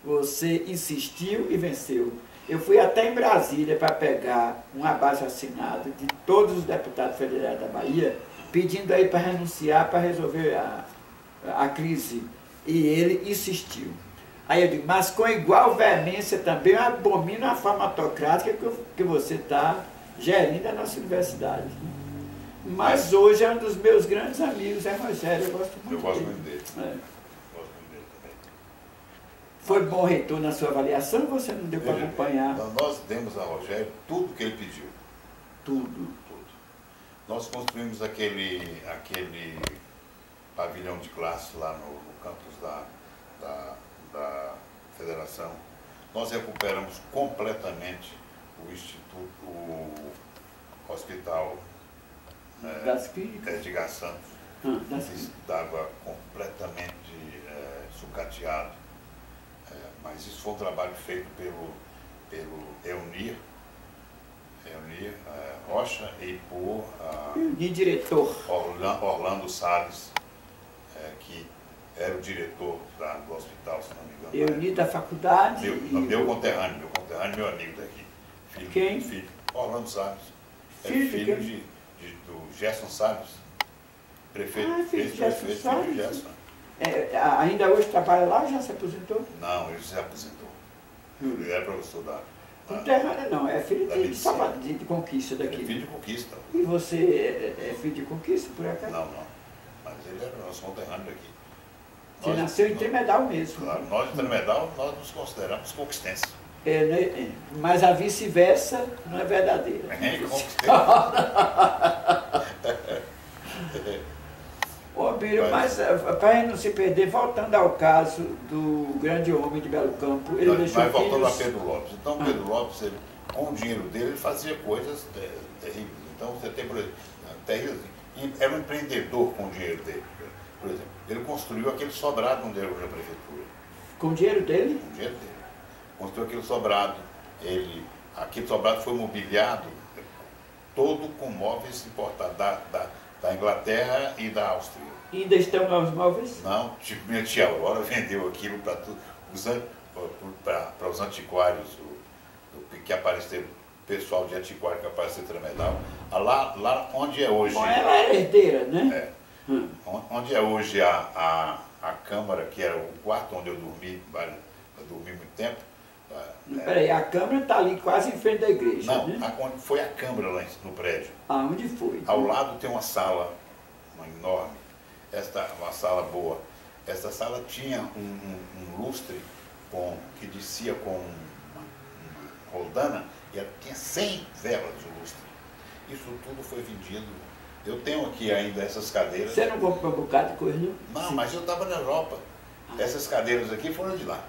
você insistiu e venceu. Eu fui até em Brasília para pegar um abaixo-assinado de todos os deputados federais da Bahia, pedindo aí para renunciar, para resolver a crise. E ele insistiu. Aí eu digo, mas com igual veemência também eu abomino a forma autocrática que você está gerindo a nossa universidade. Mas hoje é um dos meus grandes amigos, é Rogério, eu gosto muito dele. Eu gosto muito dele. Gosto muito dele também. Foi bom reitor na sua avaliação ou você não deu para acompanhar? Nós demos a Rogério tudo que ele pediu. Tudo. Nós construímos aquele pavilhão de classe lá no campus da Federação. Nós recuperamos completamente o Instituto, o Hospital das Clínicas? Edgar Santos, que estava completamente sucateado. Mas isso foi um trabalho feito pelo Eunir Rocha e por diretor Orlando Salles, que era o diretor do hospital, se não me engano. Eunir da faculdade? Meu conterrâneo, meu amigo daqui. Quem? Filho, Orlando Salles. Filho do Gerson Salles, prefeito. Filho de Gerson Salles. Gerson. Ainda hoje trabalha lá ou já se aposentou? Não, ele se aposentou. Ele era professor da... Conterrâneo não, é filho de Conquista daqui. É filho de Conquista. E você é filho de Conquista, por acaso? Não. Mas ele era nosso conterrâneo daqui. Você nasceu em Tremedal mesmo. Claro, nós em Tremedal, nós nos consideramos conquistenses. Mas a vice-versa não é verdadeira. Ô, Bírio, mas para a gente não se perder, voltando ao caso do grande homem de Belo Campo, ele deixou Mas voltando filhos... a Pedro Lopes. Então, Pedro Lopes, ele, com o dinheiro dele, ele fazia coisas terríveis. Então, você tem, por exemplo, era um empreendedor com o dinheiro dele. Por exemplo, ele construiu aquele sobrado onde era hoje a prefeitura. Com o dinheiro dele? Com o dinheiro dele. Construiu aquele sobrado. Aquele sobrado foi mobiliado todo com móveis importados da Inglaterra e da Áustria. E ainda estão lá os móveis? Não, tipo, minha tia Aurora vendeu aquilo para os antiquários que apareceram, o pessoal de antiquário que apareceu em Tremedal, lá onde é hoje... Bom, ela era herdeira, né? Onde é hoje a Câmara, que era o quarto onde eu dormi muito tempo. Peraí, a Câmara está ali quase em frente da igreja, não, né? Onde foi a Câmara lá no prédio. Onde foi? Ao lado tem uma sala enorme, uma sala boa. Essa sala tinha um lustre que descia com uma roldana e tinha 100 velas de lustre. Isso tudo foi vendido. Eu tenho aqui ainda essas cadeiras. Você não comprou um bocado de coisa, não? Não, mas eu estava na Europa. Essas cadeiras aqui foram de lá.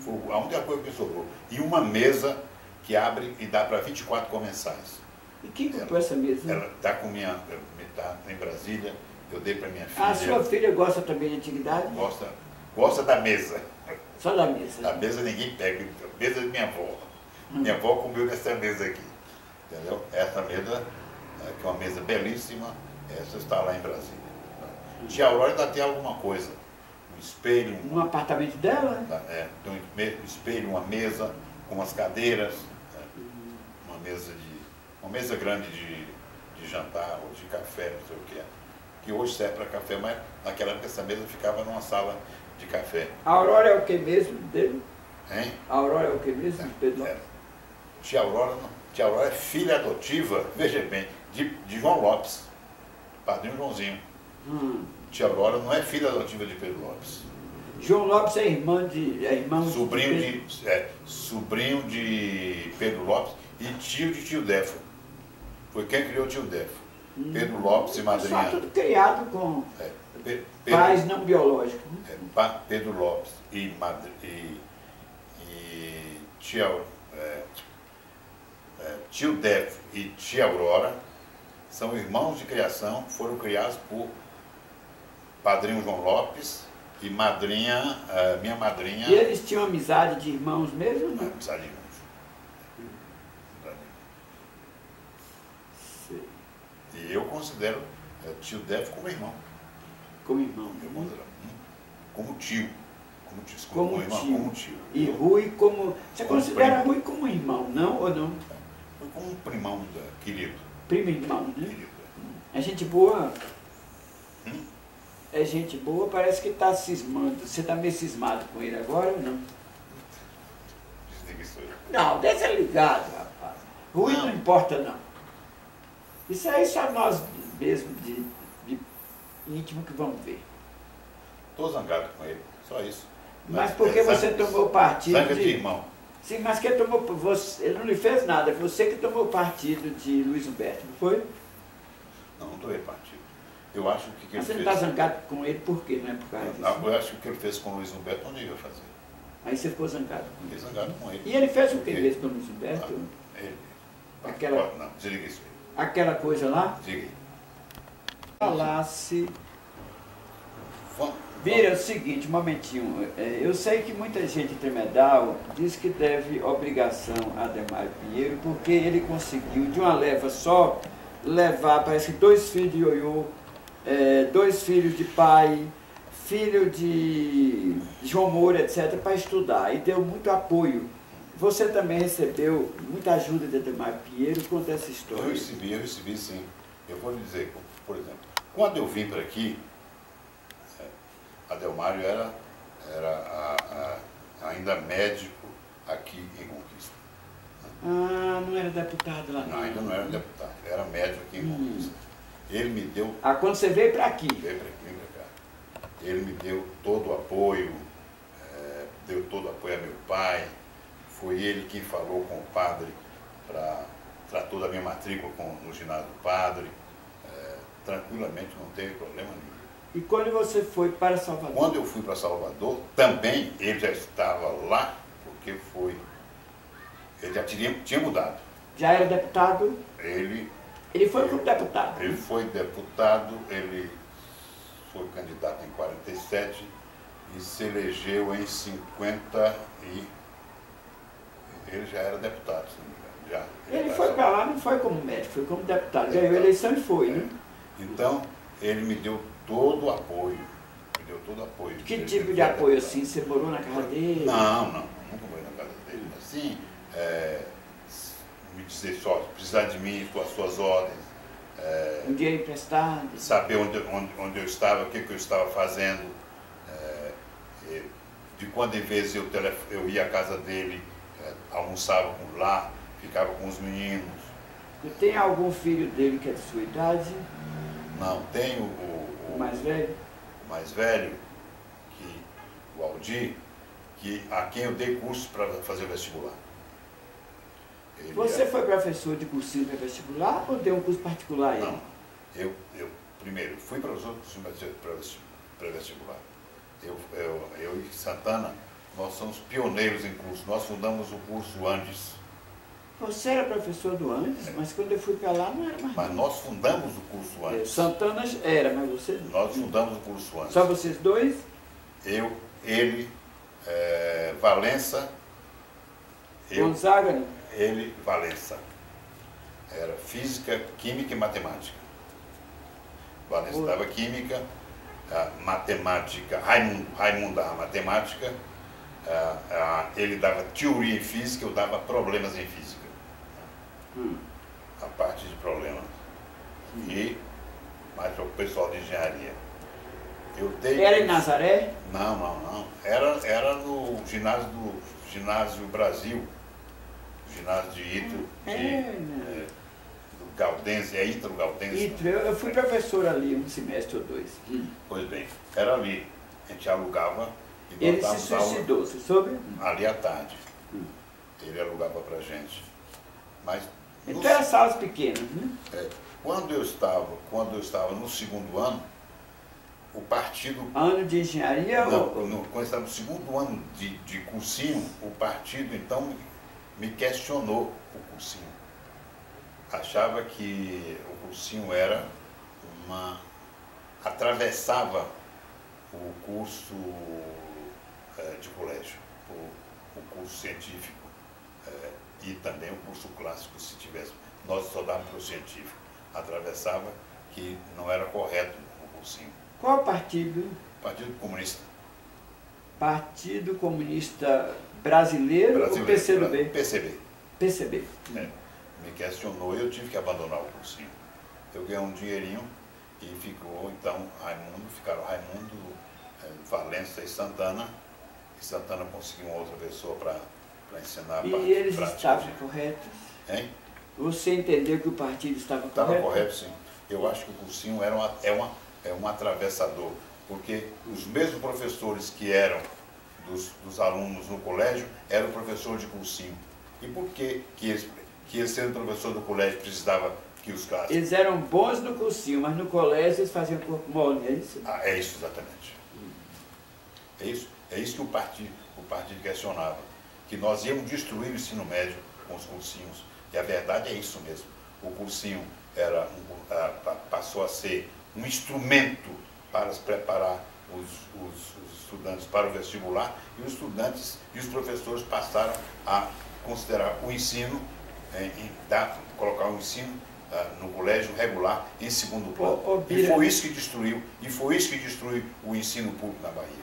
Foi a única coisa que sobrou. E uma mesa que abre e dá para 24 comensais. E quem comprou essa mesa? Ela está tá em Brasília, eu dei para minha filha. A sua filha gosta também de antiguidade? Gosta da mesa. Só da mesa. A mesa ninguém pega, a mesa é minha avó. Minha avó comeu nessa mesa aqui. Entendeu? Essa mesa, que é uma mesa belíssima, essa está lá em Brasília. Tia Aurora ainda tem alguma coisa. Um espelho. No apartamento dela? Tem um espelho, uma mesa com umas cadeiras, uma mesa grande de jantar ou de café, não sei o que é. Que hoje serve para café, mas naquela época essa mesa ficava numa sala de café. A Aurora é o que mesmo dele? Hein? A Aurora é o que mesmo, Pedro? Tia Aurora é filha adotiva, veja bem, de João Lopes, padrinho Joãozinho. Tia Aurora não é filha adotiva de Pedro Lopes. João Lopes é irmão sobrinho de Pedro Lopes e tio de tio Defo. Foi quem criou o tio Defo. Pedro Lopes e madrinha. Só tudo criado com pais não biológicos. Né? Pedro Lopes e tio Defo e tia Aurora são irmãos de criação, foram criados por padrinho João Lopes e madrinha, minha madrinha. E eles tinham amizade de irmãos mesmo? Não? Amizade de irmãos. E eu considero tio Defo como irmão. Como irmão. Como tio. Como tio. E Rui como... Você considera Rui como irmão, não ou não? Foi como um primão querido. Primo irmão, né? Querido. É gente boa? É gente boa, parece que está cismando. Você está meio cismado com ele agora ou não? Desliga isso aí. Não, deixa ligado, rapaz. Rui não importa, não. Isso aí só nós mesmo de íntimo que vamos ver. Estou zangado com ele, só isso. Mas porque você tomou partido Zanga de irmão. Sim, mas quem tomou... Ele não lhe fez nada, você que tomou partido de Luiz Humberto, não foi? Não tomei partido. Eu acho que ele Mas você fez... não está zangado com ele por quê? Não é por causa disso? Eu acho que o que ele fez com o Luiz Humberto não devia fazer. Aí você ficou zangado. Fiquei zangado com ele. E ele fez o que mesmo com o Luiz Humberto? Não, desliga isso aí. Aquela coisa lá? Diga aí. Falasse... Vira, é o seguinte, um momentinho. Eu sei que muita gente em Tremedal diz que deve obrigação a Ademar Pinheiro, porque ele conseguiu, de uma leva só, levar, parece que 2 filhos de ioiô, 2 filhos de pai, filho de João Moura, etc., para estudar, e deu muito apoio. Você também recebeu muita ajuda de Ademar Pinheiro? Conta essa história. Eu recebi sim. Eu vou lhe dizer, por exemplo, quando eu vim para aqui, Adelmário era ainda médico aqui em Conquista. Ah, não era deputado lá? Não, ainda não era deputado, era médico aqui em Conquista. Ele me deu... Ah, quando você veio para aqui? Veio para aqui, vem para cá. Ele me deu todo o apoio, deu todo o apoio a meu pai. Foi ele quem falou com o padre tratou da minha matrícula no ginásio do padre. Tranquilamente, não teve problema nenhum. E quando você foi para Salvador? Quando eu fui para Salvador, também ele já estava lá, porque ele já tinha mudado. Já era deputado? Ele foi como deputado? Ele foi deputado, ele foi candidato em 47 e se elegeu em 50 e ele já era deputado, se não me engano. Ele foi para lá, não foi como médico, foi como deputado. Ganhou a eleição e foi, né? Então, ele me deu todo o apoio. Que tipo de apoio assim? Você morou na casa dele? Não, nunca morei na casa dele. Assim, me dizer só, precisar de mim, as suas ordens. Um dinheiro emprestado? Saber onde eu estava, o que eu estava fazendo. De quando em vez eu ia à casa dele, almoçava lá, ficava com os meninos. E tem algum filho dele que é de sua idade? Não, tenho o mais velho? O mais velho, o Aldir, a quem eu dei curso para fazer o vestibular. Você foi professor de cursinho para vestibular ou deu um curso particular aí? Não, eu primeiro fui professor para vestibular. Eu e Santana, nós somos pioneiros em curso, nós fundamos o curso Andes. Você era professor do Andes, mas quando eu fui para lá não era mais. Mas nós fundamos o curso Andes. Santana era, mas você... Nós fundamos o curso Andes. Só vocês dois? Eu, ele, Valença. Gonzaga, né? Ele, Valença. Era física, química e matemática. Valença dava química, matemática, Raimundo dava matemática, ele dava teoria em física, eu dava problemas em física. A parte de problemas. E mais para o pessoal de engenharia. Era em Nazaré? Não. Era no ginásio Brasil, ginásio de Ítalo, do Galdense, Ítalo Galdense. Ítalo, eu fui professor ali um semestre ou dois. Pois bem, era ali. A gente alugava e ele se suicidou, você soube? Ali à tarde. Ele alugava pra gente. Mas então eram salas pequenas, né? Quando eu estava no segundo ano, o partido... Ano de engenharia? Quando eu estava no segundo ano de cursinho, o partido então me questionou o cursinho. Achava que o cursinho era atravessava o curso de colégio, o curso científico e também o curso clássico, se tivesse. Nós só dávamos para o científico. Atravessava que não era correto o cursinho. Qual partido? Partido Comunista. Partido Comunista Brasileiro ou PCdoB? PCB. PCB. Me questionou e eu tive que abandonar o cursinho. Eu ganhei um dinheirinho e ficaram Raimundo, Valença e Santana. E Santana conseguiu uma outra pessoa para ensinar a parte prática. E eles estavam de... corretos? Hein? Você entendeu que o partido estava correto? Estava correto, sim. Eu acho que o cursinho é um atravessador, porque os mesmos professores que eram dos alunos no colégio eram professor de cursinho. E por que eles sendo professor do colégio precisava que os caras... Eles eram bons no cursinho, mas no colégio eles faziam corpo mole, é isso? É isso exatamente. É isso que o partido questionava, que nós íamos destruir o ensino médio com os cursinhos. E a verdade é isso mesmo. O cursinho passou a ser um instrumento para preparar os estudantes para o vestibular, e os estudantes e os professores passaram a considerar o ensino, colocar o ensino no colégio regular em segundo plano. E foi isso que destruiu o ensino público na Bahia.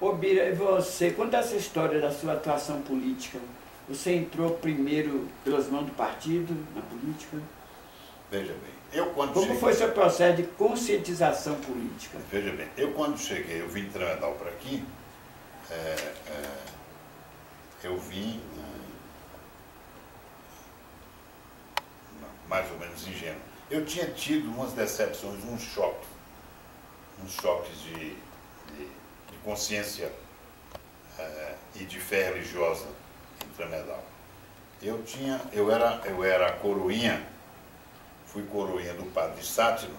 Ô Bira, e você, conta essa história da sua atuação política. Você entrou primeiro pelas mãos do partido, na política? Veja bem, Como foi seu processo de conscientização política? Veja bem, eu quando cheguei, eu vim de Tremedal para aqui, eu vim mais ou menos ingênuo. Eu tinha tido umas decepções, uns choques de consciência e de fé religiosa em Tremedal. Eu era coroinha, fui coroinha do padre Sátiro,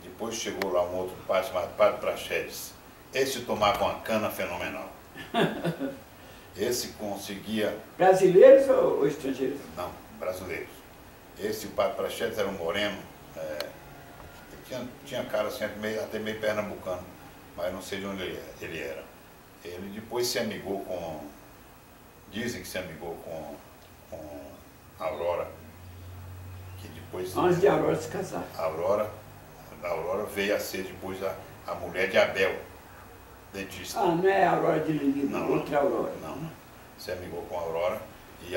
depois chegou lá um outro padre chamado Padre Praxedes. Esse tomava uma cana fenomenal. Esse conseguia... Brasileiros ou estrangeiros? Não, brasileiros. Esse, o Padre Praxedes, era um moreno, tinha cara assim, até meio pernambucano, mas não sei de onde ele era. Ele depois se amigou dizem que se amigou com a Aurora, que depois... Antes de Aurora se casar. A Aurora veio a ser depois a mulher de Abel, dentista. Ah, não é a Aurora de Lili, não, outra Aurora. Não, se amigou com a Aurora e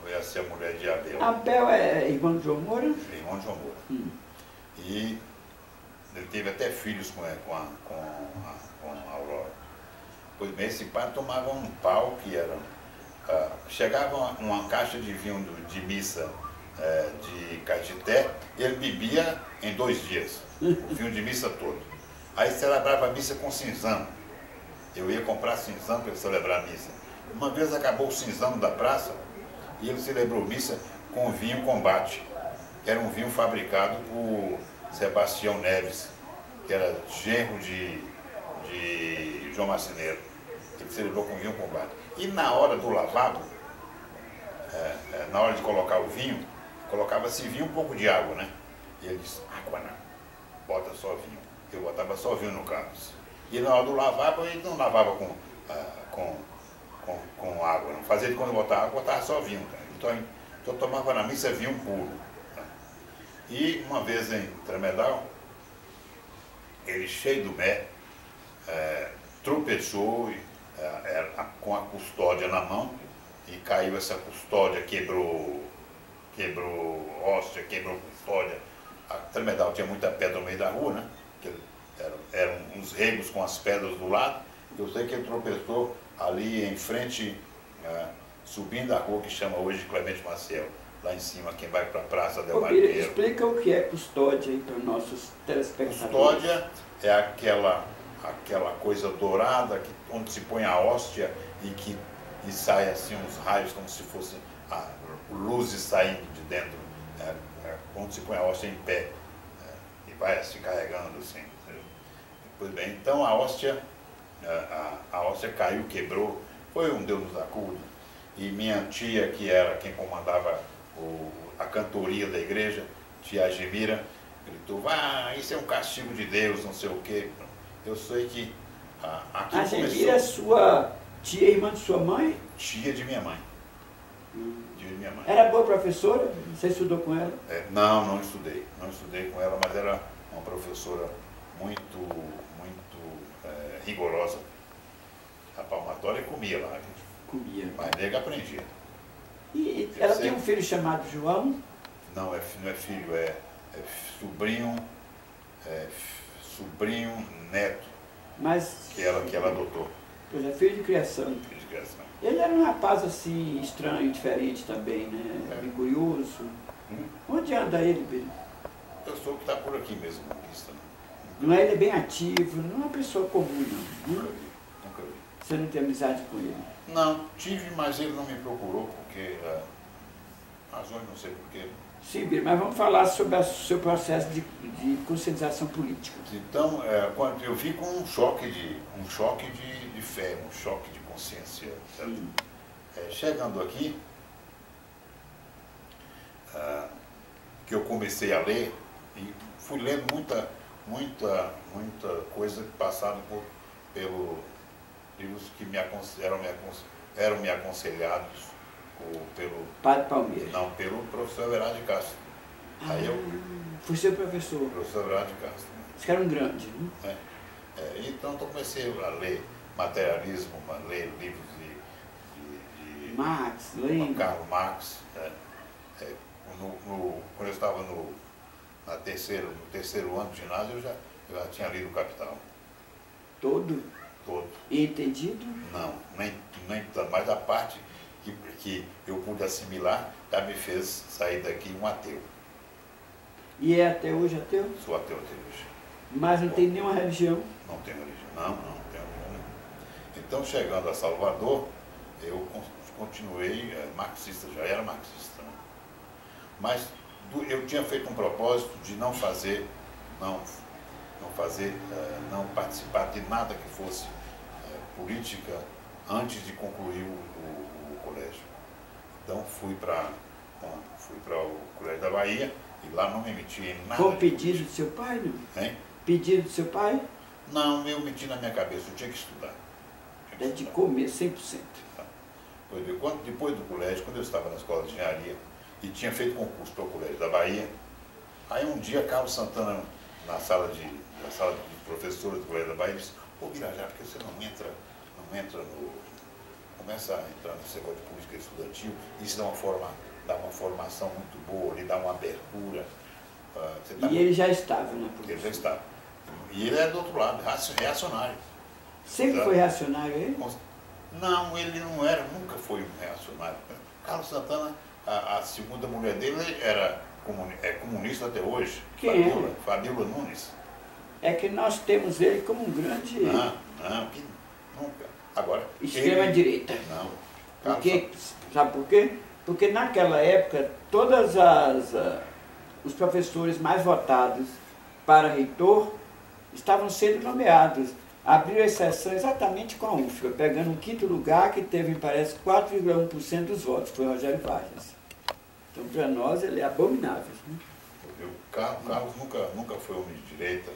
veio a ser a mulher de Abel. Abel é irmão de João Moura? Irmão de João Moura. E ele teve até filhos com a Aurora. Pois bem, esse padre tomava um pau que era... chegava uma caixa de vinho de missa de Caetité, ele bebia em 2 dias, o vinho de missa todo. Aí celebrava a missa com cinzano. Eu ia comprar cinzano para celebrar a missa. Uma vez acabou o cinzano da praça e ele celebrou missa com vinho Combate, que era um vinho fabricado por Sebastião Neves, que era genro de João Marceneiro. Ele celebrou com vinho Combate. E na hora do lavabo, na hora de colocar o vinho, colocava-se vinho e um pouco de água, né? E ele disse, água não, bota só vinho. Eu botava só vinho no cálice. E na hora do lavabo, ele não lavava com com água. Não fazia de quando botava água, botava só vinho. Então eu tomava na missa vinho puro. Né? E uma vez em Tremedal, ele cheio do mé, tropeçou com a custódia na mão e caiu essa custódia, quebrou hóstia, quebrou custódia. A Tremedal tinha muita pedra no meio da rua, né? Eram uns regos com as pedras do lado. Eu sei que ele tropeçou ali em frente, subindo a rua que chama hoje Clemente Maciel, lá em cima, quem vai para a Praça Del Barqueiro. Explica o que é custódia aí para os nossos telespectadores. Custódia é aquela coisa dourada onde se põe a hóstia e sai assim uns raios como se fosse luzes saindo de dentro, onde se põe a hóstia em pé e vai se carregando assim. Pois bem, então a hóstia caiu, quebrou, foi um Deus nos acuda. E minha tia, que era quem comandava a cantoria da igreja, tia Agemira, gritou: isso é um castigo de Deus, não sei o quê. Eu sei que aqui Agemira é sua tia, irmã de sua mãe? Tia de minha mãe. Tia de minha mãe. Era boa professora? Você estudou com ela? Não estudei. Não estudei com ela, mas era uma professora muito rigorosa. A palmatória comia lá, gente. Comia. Mas nega aprendia. E ela tem um filho chamado João? Não é filho, é sobrinho neto. Mas, que ela adotou. Pois é, filho de criação. Filho de criação. Ele era um rapaz assim, estranho, diferente também, né? Bem curioso. Onde anda ele, Billy? Eu sou o que está por aqui mesmo, conquista. Não é, ele é bem ativo, não é uma pessoa comum, não. Nunca vi. Você não tem amizade com ele? Não, tive, mas ele não me procurou, porque razões não sei porquê. Sim, Billy, mas vamos falar sobre o seu processo de conscientização política. Então, quando eu vi com um choque de fé, um choque de consciência. Chegando aqui, que eu comecei a ler, e fui lendo muita coisa passada pelos livros que eram me aconselhados pelo Padre Palmeira. Não, pelo professor Everardo de Castro. Aí foi seu professor. Professor Everardo de Castro. Esse cara era um grande, né? Então eu comecei a ler materialismo, a ler livros de Marx, Lenin. Karl Marx. Quando eu estava no terceiro ano de ginásio, eu já tinha lido o Capital. Todo? Todo. E entendido? Não, nem tanto, mas a parte que eu pude assimilar já me fez sair daqui um ateu. E é até hoje ateu? Sou ateu até hoje. Mas não tem nenhuma religião? Não tenho religião, não tenho religião. Então, chegando a Salvador, eu continuei marxista, já era marxista. Né? Mas eu tinha feito um propósito de não participar de nada que fosse política antes de concluir o colégio. Então fui para o Colégio da Bahia e lá não me meti em nada. Com pedido do seu pai, não? Hein? Pedido do seu pai? Não, eu meti na minha cabeça, eu tinha que estudar. É de comer 100%. Depois do colégio, quando eu estava na escola de engenharia e tinha feito concurso para o Colégio da Bahia, aí um dia Carlos Santana, na sala de professores do Colégio da Bahia, disse: "Ô Birajara, por que você não entra começa a entrar nesse negócio de política estudantil, isso dá uma formação muito boa, lhe dá uma abertura." Ele já estava, né? Ele já estava. E ele é do outro lado, reacionário. Sempre foi reacionário ele? Não, ele não era, nunca foi um reacionário. Carlos Santana, a segunda mulher dele é comunista até hoje. Quem Fabíola Nunes. É que nós temos ele como um grande... Não, nunca. Agora, extrema-direita. Não. Sabe por quê? Porque naquela época, os professores mais votados para reitor estavam sendo nomeados. Abriu exceção exatamente com a UFSCar, pegando o quinto lugar, que teve, parece, 4,1% dos votos, foi Rogério Vargas. Então, para nós, ele é abominável. Né? O Carlos nunca foi homem de direita.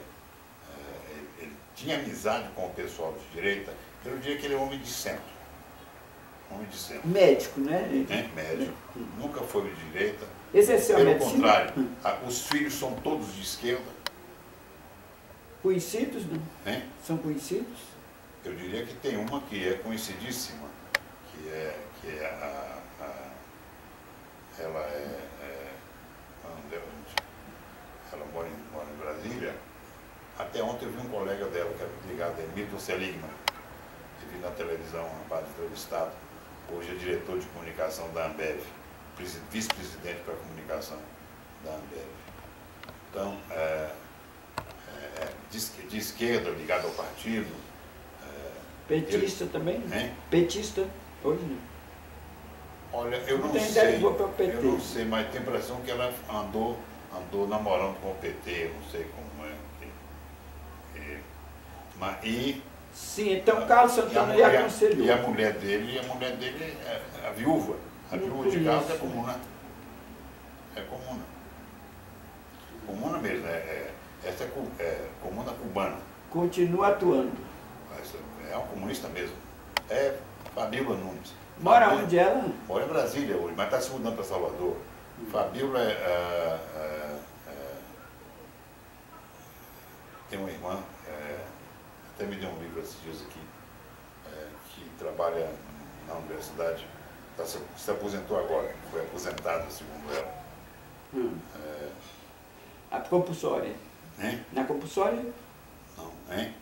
Ele tinha amizade com o pessoal de direita, eu diria que ele é homem de centro. Homem de centro. Médico, né? Médico. Nunca foi de direita. Exerceu a Pelo medicina? contrário, os filhos são todos de esquerda. Conhecidos, não? Hein? São conhecidos? Eu diria que tem uma que é conhecidíssima, ela mora em Brasília. Até ontem eu vi um colega dela, que era ligado, Milton Seligman, que vi na televisão, um rapaz entrevistado, hoje é diretor de comunicação da Ambev, vice-presidente para a comunicação da Ambev. Então, de esquerda, ligado ao partido. Petista também? Hein? Petista, hoje não. Olha, eu não Tem sei, ideia para o PT. eu não sei, mas tem a impressão que ela andou namorando com o PT, eu não sei como é. Sim, então Carlos Santana lhe aconselhou. E a mulher dele é a viúva. A viúva de Carlos é comuna. É comuna. Comuna mesmo, essa é comuna cubana. Continua atuando. Mas é uma comunista mesmo. É Fabíola Nunes. Mora onde ela? Mora em Brasília hoje, mas está se mudando para Salvador. Fabíola tem uma irmã, até me deu um livro esses dias aqui, que trabalha na universidade, se aposentou agora, foi aposentada, segundo ela. A compulsória. Hein? Na compulsória? Não, hein?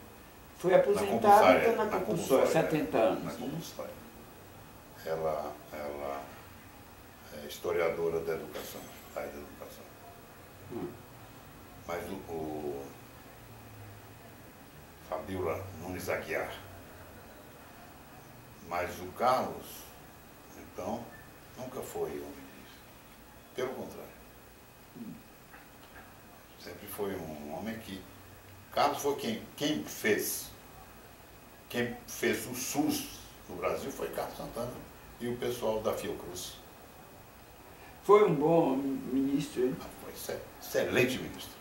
Foi aposentada, então na compulsória, 70 anos. Na compulsória. Ela é historiadora da educação, área da educação. Mas o Fabíola Nunes Aguiar. Mas o Carlos, então, nunca foi homem disso. Pelo contrário. Sempre foi um homem que... Carlos foi quem fez o SUS no Brasil foi Carlos Santana e o pessoal da Fiocruz. Foi um bom ministro, hein? Foi excelente ministro.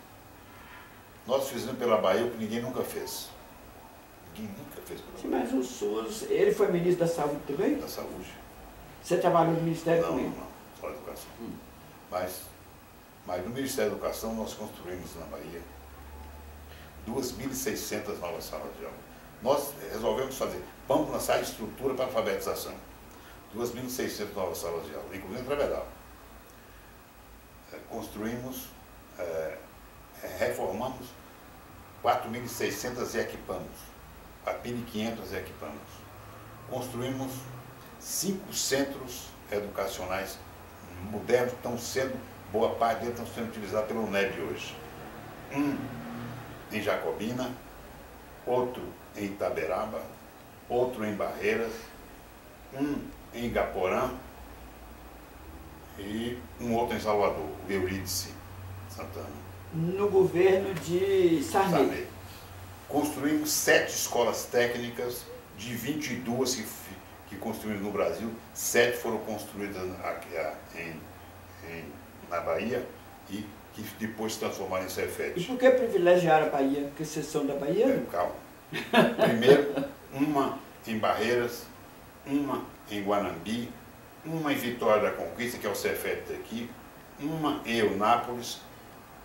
Nós fizemos pela Bahia o que ninguém nunca fez. Ninguém nunca fez pela Sim, Bahia. mas o SUS, ele foi ministro da Saúde também? Da saúde. Você trabalhou no Ministério Não, com ele? não, só educação. Mas no Ministério da Educação nós construímos na Bahia 2.600 novas salas de aula. Nós resolvemos vamos lançar a estrutura para a alfabetização. 2.600 novas salas de aula, inclusive em Trevedal. Construímos, reformamos 4.600 e equipamos. 4.500 equipamos. Construímos 5 centros educacionais modernos, boa parte deles estão sendo utilizados pelo UNEB hoje. Um em Jacobina, outro em Itaberaba, outro em Barreiras, um em Igaporã e um outro em Salvador, o Eurídice Santana. No governo de Sarney. Construímos 7 escolas técnicas, de 22 que construímos no Brasil, 7 foram construídas aqui, na Bahia e que depois se transformaram em Cefet. E por que privilegiar a Bahia? Porque vocês são da Bahia? Calma. Primeiro, uma em Barreiras, uma em Guanambi, uma em Vitória da Conquista, que é o Cefet aqui, uma em Eunápolis,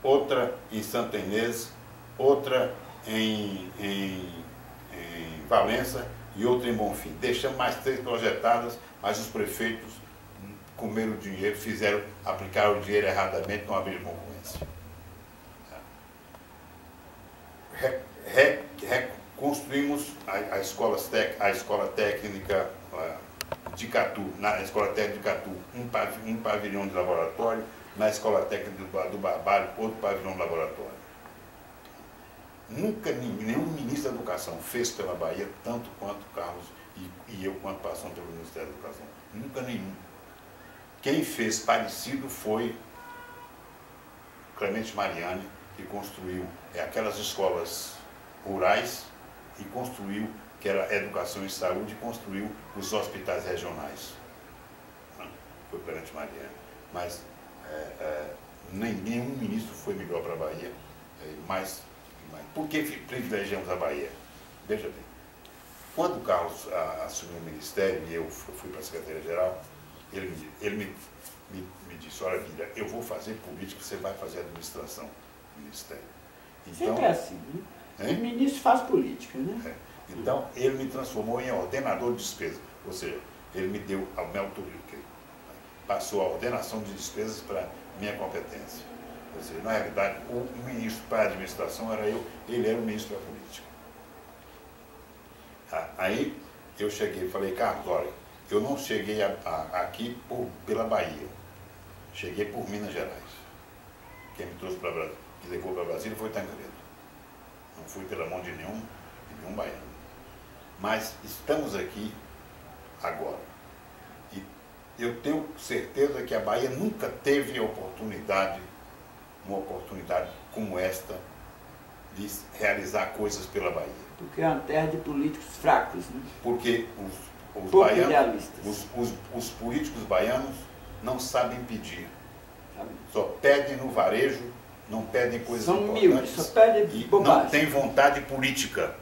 outra em Santa Inês, outra em Valença e outra em Bonfim. Deixamos mais 3 projetadas, mas os prefeitos comeram o dinheiro, aplicaram o dinheiro erradamente, não abriram concorrência. Construímos a escola técnica de Catu, na escola técnica de Catu, um pavilhão de laboratório, na escola técnica do Barbalho, outro pavilhão de laboratório. Nunca nenhum ministro da Educação fez pela Bahia tanto quanto Carlos e eu, quanto passamos pelo Ministério da Educação. Nunca nenhum. Quem fez parecido foi Clemente Mariani, que construiu aquelas escolas rurais e construiu, que era Educação e Saúde, e construiu os hospitais regionais. Foi Clemente Mariani. Mas nenhum ministro foi melhor para a Bahia, mas por que privilegiamos a Bahia? Veja bem, quando o Carlos assumiu o ministério e eu fui para a Secretaria-Geral, ele me disse, olha, Vila, eu vou fazer política, você vai fazer administração do ministério. Então, sempre é assim, né? O ministro faz política, né? Então, ele me transformou em ordenador de despesa, ou seja, ele me deu a minha autoridade, passou a ordenação de despesas para minha competência. Ou seja, na realidade, o ministro para a administração era eu, ele era o ministro da política. Aí eu cheguei e falei, Carlos, olha, eu não cheguei aqui pela Bahia, cheguei por Minas Gerais. Quem me trouxe para Brasília, que levou para Brasília foi Tancredo. Não fui pela mão de nenhum baiano. Mas estamos aqui agora. E eu tenho certeza que a Bahia nunca teve uma oportunidade como esta de realizar coisas pela Bahia. Porque é uma terra de políticos fracos, né? Porque os pouco baianos, idealistas. os políticos baianos não sabem pedir. Sabe? Só pedem no varejo, não pedem coisas São importantes. humildes, só pedem bobagem. Não tem vontade política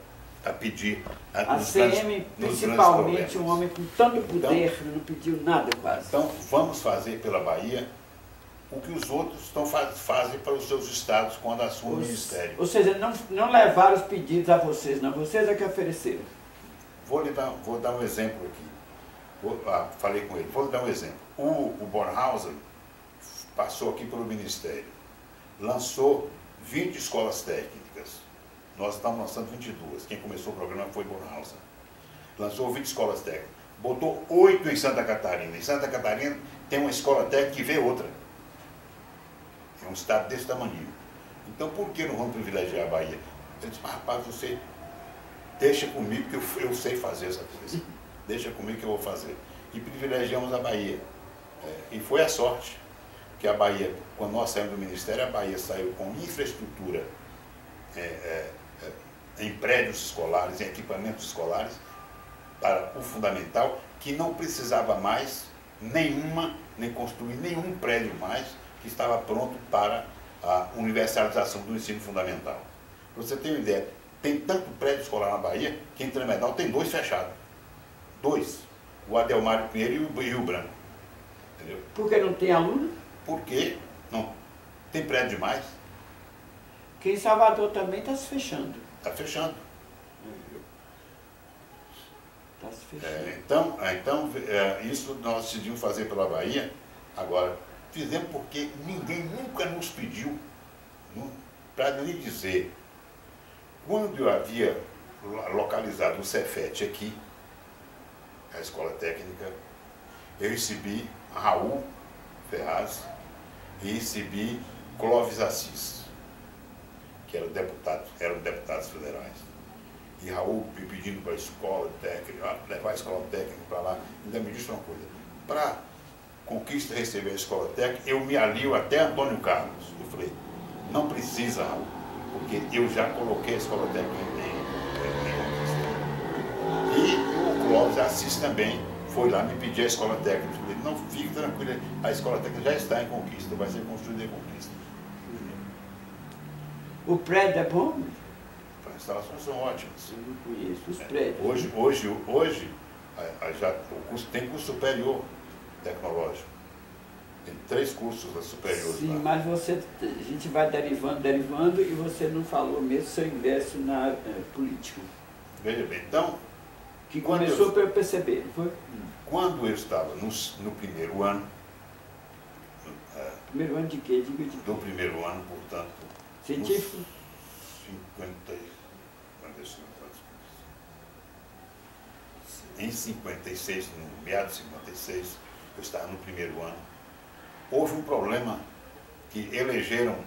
a pedir. A nos CM, grandes principalmente, um problemas. homem com tanto Então, poder, não pediu nada quase. Então, vamos fazer pela Bahia o que os outros fazem para os seus estados quando assumem o ministério. Ou seja, não levaram os pedidos a vocês, não. Vocês é que ofereceram. Vou dar um exemplo aqui. Falei com ele. Vou lhe dar um exemplo. O Bornhausen passou aqui pelo Ministério. Lançou 20 escolas técnicas. Nós estamos lançando 22. Quem começou o programa foi Bornhausen. Lançou 20 escolas técnicas. Botou 8 em Santa Catarina. Em Santa Catarina tem uma escola técnica e vê outra. É um estado desse tamanho. Então, por que não vamos privilegiar a Bahia? Ele disse, rapaz, você deixa comigo que eu sei fazer essa coisa. Deixa comigo que eu vou fazer. E privilegiamos a Bahia. E foi a sorte que a Bahia, quando nós saímos do Ministério, a Bahia saiu com infraestrutura em prédios escolares, em equipamentos escolares, para o fundamental, que não precisava mais nem construir nenhum prédio mais, que estava pronto para a universalização do ensino fundamental. Para você ter uma ideia, tem tanto prédio escolar na Bahia que em Tremedal tem 2 fechados. 2. O Adelmário Pinheiro e o Rio Branco. Entendeu? Por que não tem aluno? Porque não tem prédio demais. Que em Salvador também está se fechando. Está fechando. Está se fechando. Isso nós decidimos fazer pela Bahia. Agora, fizemos porque ninguém nunca nos pediu, para lhe dizer, quando eu havia localizado o Cefet aqui, a escola técnica, eu recebi Raul Ferraz e recebi Clóvis Assis, que eram deputados federais. E Raul me pedindo para a escola técnica, levar a escola técnica para lá, ainda me disse uma coisa, para Conquista receber a escola técnica, eu me alio até Antônio Carlos. Eu falei, não precisa, Raul, porque eu já coloquei a escola técnica em Conquista. E o Clóvis Assis também foi lá me pedir a escola técnica. Eu falei, não, fique tranquilo, a escola técnica já está em Conquista, vai ser construída em Conquista. O prédio é bom? As instalações são ótimas. Eu não conheço os prédios. Hoje o curso tem curso superior tecnológico. Tem 3 cursos superiores. Sim, lá. mas a gente vai derivando e você não falou mesmo seu ingresso na política. Veja bem, então... Que começou pelo PCB, não foi? Quando eu estava no primeiro ano... Primeiro ano de quê? Diga de do primeiro ano, portanto... Científico? Em 56, no meados de 56, eu estava no primeiro ano, houve um problema que elegeram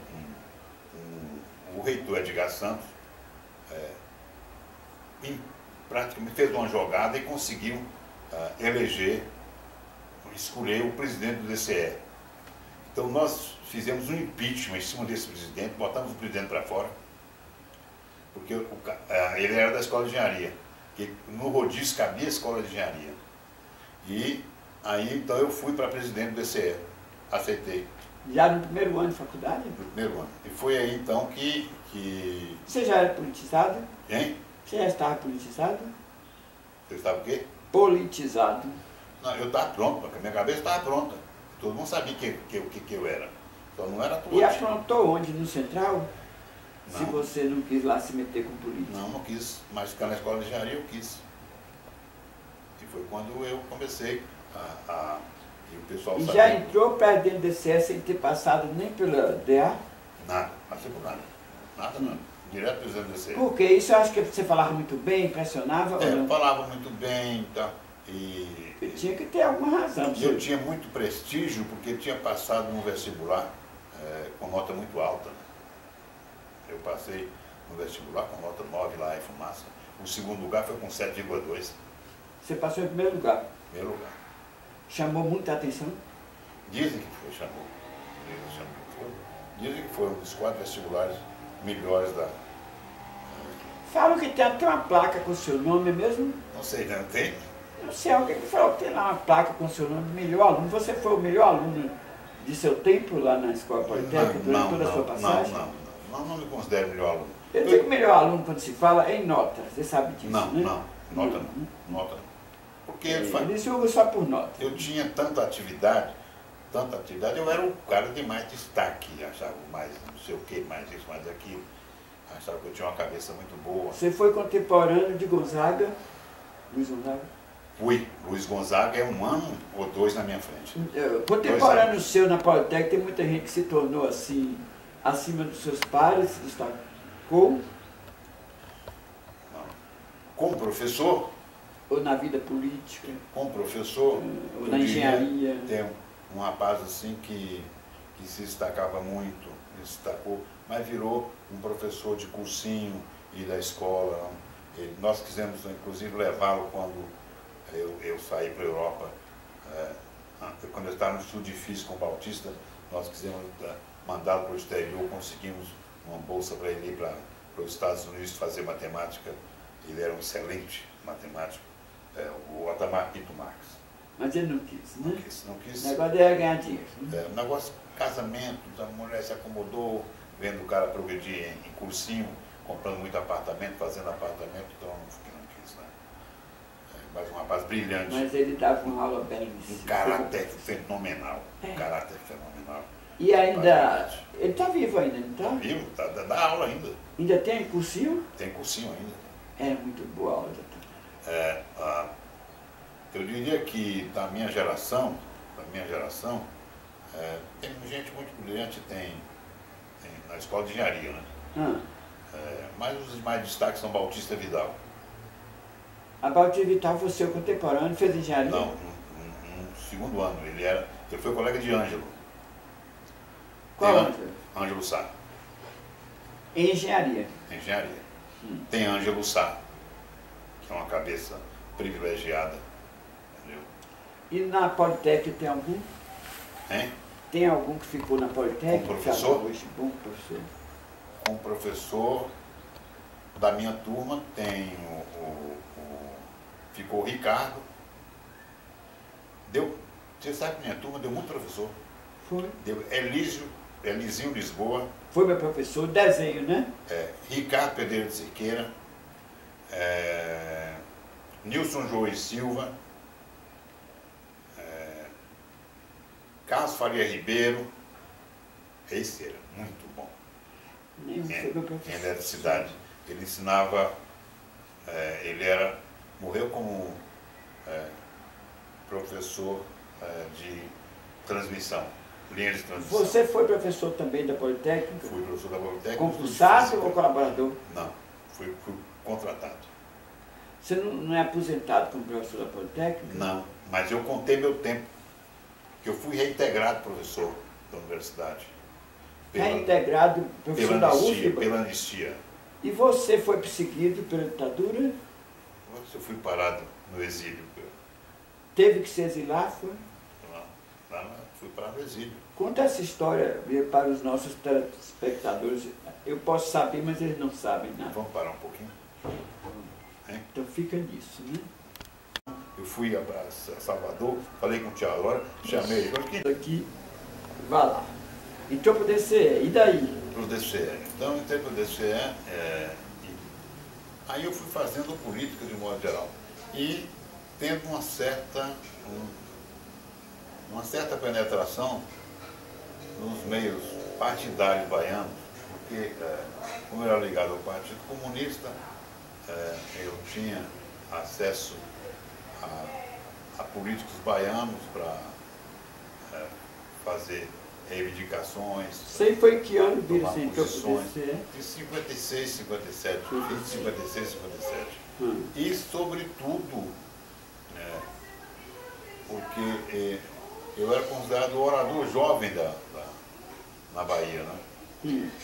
o reitor Edgar Santos, praticamente fez uma jogada e conseguiu escolher o presidente do DCE. Então nós fizemos um impeachment em cima desse presidente, botamos o presidente para fora, porque ele era da escola de engenharia, que no rodízio cabia a escola de engenharia. E aí então eu fui para presidente do DCE, aceitei. Já no primeiro ano de faculdade? No primeiro ano. E foi aí então que... Você já era politizado? Hein? Você já estava politizado? Você sabe o quê? Politizado. Não, eu estava pronto, porque a minha cabeça estava pronta. Todo mundo sabia o que eu era. Só não era E atuante. aprontou onde? No Central? Não. Se você não quis lá se meter com política. Não quis, mas ficar na escola de engenharia eu quis. E foi quando eu comecei e o pessoal E sabia. já entrou para dentro do DCE sem ter passado nem pela DA? Nada, passei por nada. Nada, não. Direto para o DCE. Porque isso eu acho que você falava muito bem, impressionava ou Eu não? falava muito bem, tá? Eu tinha que ter alguma razão. Eu tinha muito prestígio porque eu tinha passado no vestibular com nota muito alta. Eu passei no vestibular com nota 9 lá em Fumaça. O segundo lugar foi com 7,2. Você passou em primeiro lugar. Primeiro lugar. Chamou muita atenção? Dizem que foi, chamou. Dizem que foi um dos 4 vestibulares melhores da... Falam que tem até uma placa com o seu nome mesmo. Não sei, não tem? Não sei, alguém me falou que tem lá uma placa com o seu nome, melhor aluno. Você foi o melhor aluno de seu tempo lá na Escola Politécnica durante toda a sua passagem? Não me considero melhor aluno. Eu digo que melhor aluno, quando se fala, é em nota. Você sabe disso, Não, né? nota não. Porque Eles julgam só por nota. eu tinha tanta atividade, eu era o cara de mais destaque, achava mais não sei o que, mais isso, mais aquilo. Achava que eu tinha uma cabeça muito boa. Você foi contemporâneo de Gonzaga, Luiz Gonzaga? Fui. Luiz Gonzaga é 1 ano ou 2 na minha frente. Contemporâneo seu na Politécnica, tem muita gente que se tornou assim, acima dos seus pares, se destacou, Como professor, ou na vida política, ou ou na engenharia. Tem um rapaz assim que se destacava muito, destacou, mas virou um professor de cursinho e da escola. Nós quisemos, inclusive, levá-lo quando eu saí para a Europa. Quando eu estava no estudo de física com o Bautista, nós quisemos mandá-lo para o exterior, conseguimos uma bolsa para ele ir para os Estados Unidos fazer matemática. Ele era um excelente matemático, o Ademar Pinto Marx. Mas ele não quis, né? Não quis. O negócio era ganhar dinheiro. Né? O negócio casamento, a mulher se acomodou, vendo o cara progredir em cursinho, comprando muito apartamento, fazendo apartamento, então não quis, né? Mas um rapaz brilhante. Mas ele dava uma aula belíssima. Um caráter fenomenal. Um caráter fenomenal. E ainda, ele está vivo ainda, não está? Vivo, dá aula ainda. Ainda tem cursinho? Tem cursinho ainda. É muito boa a aula, doutor. Eu diria que da minha geração, tem gente muito brilhante, tem na escola de engenharia, né? Mas os mais destaques são Bautista Vidal. A Bautista Vidal foi seu contemporâneo, fez engenharia? Não, no segundo ano. Ele foi colega de Ângelo. Qual Ângelo? Ângelo Sá. Em engenharia? Em engenharia. Tem Ângelo Sá, que é uma cabeça privilegiada. Entendeu? E na Politécnica tem algum? Hein? Tem algum que ficou na Politécnica? Como professor? Hoje, bom professor. Como professor da minha turma tem ficou o Ricardo. Você sabe que minha turma deu muito professor. Foi. Deu Elizinho Lisboa. Foi meu professor, desenho, né? Ricardo Pedreiro de Siqueira. Nilson João e Silva. Carlos Faria Ribeiro. Esse era muito bom. Nenhum foi meu professor. Em eletricidade. Ele ensinava, morreu como professor de transmissão, linha de transmissão. Você foi professor também da Politécnica? Fui professor da Politécnica. Concursado ou colaborador? Não, fui contratado. Você não é aposentado como professor da Politécnica? Não, mas eu contei meu tempo, que eu fui reintegrado professor da universidade. Reintegrado professor da UFBA? Pela anistia. E você foi perseguido pela ditadura? Eu fui parado no exílio. Teve que se exilar, foi? Não, fui parado no exílio. Conta essa história para os nossos telespectadores. Eu posso saber, mas eles não sabem nada. Vamos parar um pouquinho? Então fica nisso, né? Eu fui a Salvador, falei com o Tiago agora, chamei ele. Aqui, vá lá. Entrou para o DCE, e daí? Para o DCE. Então, entrei para o DCE Aí eu fui fazendo política de modo geral e tendo uma certa penetração nos meios partidários baianos, porque como eu era ligado ao Partido Comunista, eu tinha acesso a políticos baianos para fazer reivindicações. Sei foi que ano tomar Bira posições. De 56, 57. Fiz de 56, 57. E, sobretudo, porque eu era considerado o orador jovem na Bahia, né?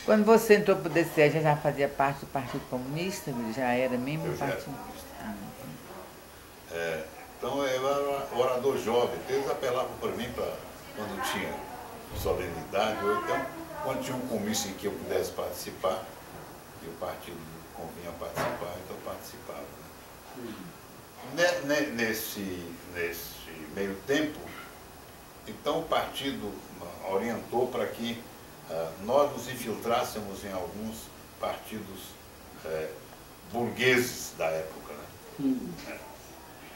Quando você entrou para o DCE, já fazia parte do Partido Comunista? Já era membro Eu do já era Partido? comunista. Então eu era orador jovem, eles apelavam para mim quando tinha solenidade, ou então quando tinha um comício em que eu pudesse participar, e o partido convinha participar, então eu participava. Né? Nesse meio tempo, então o partido orientou para que nós nos infiltrássemos em alguns partidos burgueses da época. Né?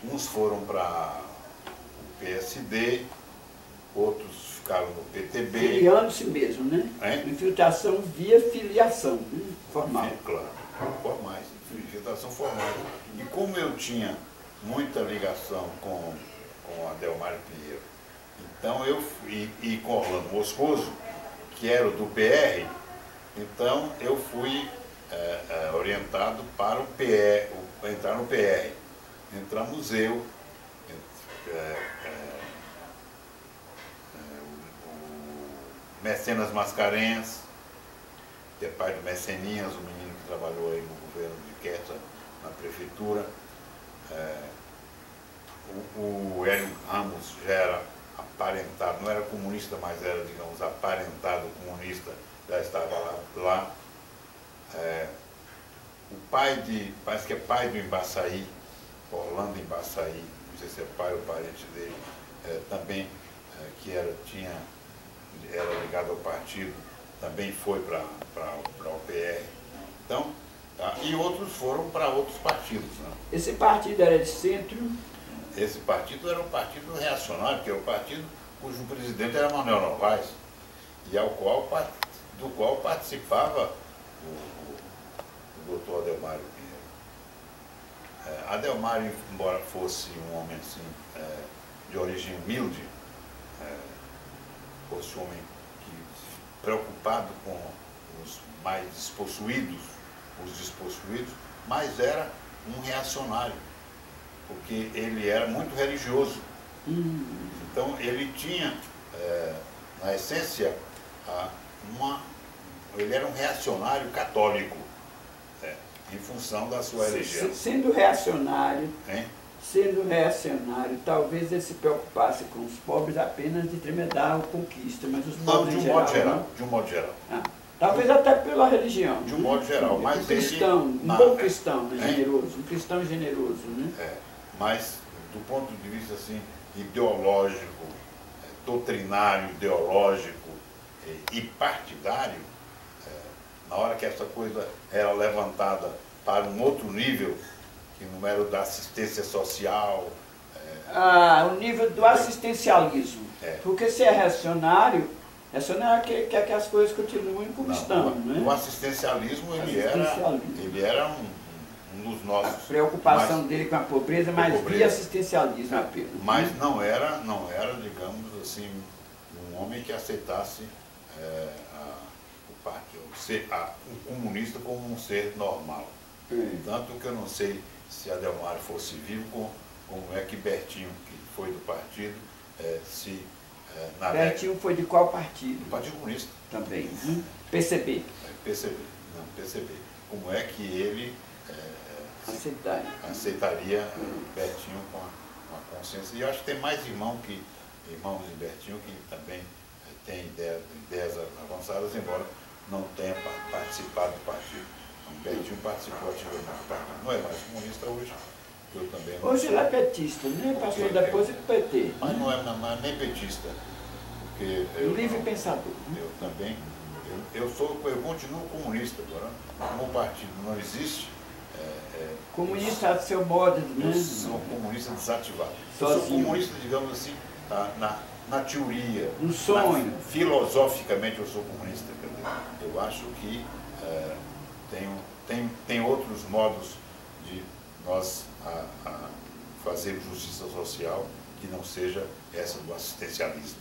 Uns foram para o PSD, outros ficaram no PTB. Filiando-se mesmo, né? Infiltração via filiação, né? Formal. Claro, formais, infiltração formal. E como eu tinha muita ligação com Adelmário Pinheiro, então eu fui, e com Orlando Moscoso, que era o do PR, então eu fui orientado para o PR, entrar no PR. Entramos eu, o Mecenas Mascarenhas, que é pai do Meceninhas, o menino que trabalhou aí no governo de Queta, na prefeitura. O Hélio Ramos já era aparentado, não era comunista, mas era, digamos, aparentado comunista, já estava lá. O pai parece que é pai do Embaçaí, Orlando Embaçaí, não sei se é pai ou parente dele, também, que era ligado ao partido, também foi para o PR. Então, e outros foram para outros partidos. Né? Esse partido era de centro? Esse partido era um partido reacionário, que é o partido cujo presidente era Manuel Novaes, e do qual participava o doutor Adelmário Pinheiro. Adelmário, embora fosse um homem assim, de origem humilde, fosse um homem preocupado com os mais despossuídos, mas era um reacionário, porque ele era muito religioso. Então ele tinha, na essência, ele era um reacionário católico, em função da sua religião. Sendo reacionário, talvez ele se preocupasse com os pobres apenas de Tremedal ou conquista, mas os pobres de um modo geral. Talvez até pela religião. De um modo geral, mas um cristão, um bom cristão, generoso, um cristão generoso, né? Mas do ponto de vista assim, ideológico, doutrinário, ideológico e partidário, na hora que essa coisa era levantada para um outro nível, que não era o da assistência social. O nível do assistencialismo. Porque se é reacionário quer que as coisas continuem como estão. Né? O assistencialismo, ele era um dos nossos... A preocupação dele com a pobreza, mas via assistencialismo apenas. Mas não era, digamos assim, um homem que aceitasse o comunista como um ser normal. Tanto que eu não sei se Adelmário fosse vivo, como é que Bertinho, que foi do partido, Bertinho foi de qual partido? Do Partido Comunista. Também. PCB. PCB. Como é que ele aceitaria Bertinho com a consciência? E eu acho que tem mais irmãos de Bertinho que também têm ideias avançadas, embora não tenha participado do partido. Bertinho participou ativamente do partido. Não é mais comunista hoje. Eu também não hoje ele é petista, né? Passou depois do PT. Mas não é nem petista. Porque livre pensador. Eu também. Eu continuo comunista agora. Como o partido não existe, Comunista a seu modo, né? Eu sou comunista desativado. Sozinho. Eu sou comunista, digamos assim, na teoria. No sonho. Filosoficamente eu sou comunista. Quer dizer, eu acho que tem outros modos de nós fazer justiça social que não seja esse do assistencialismo.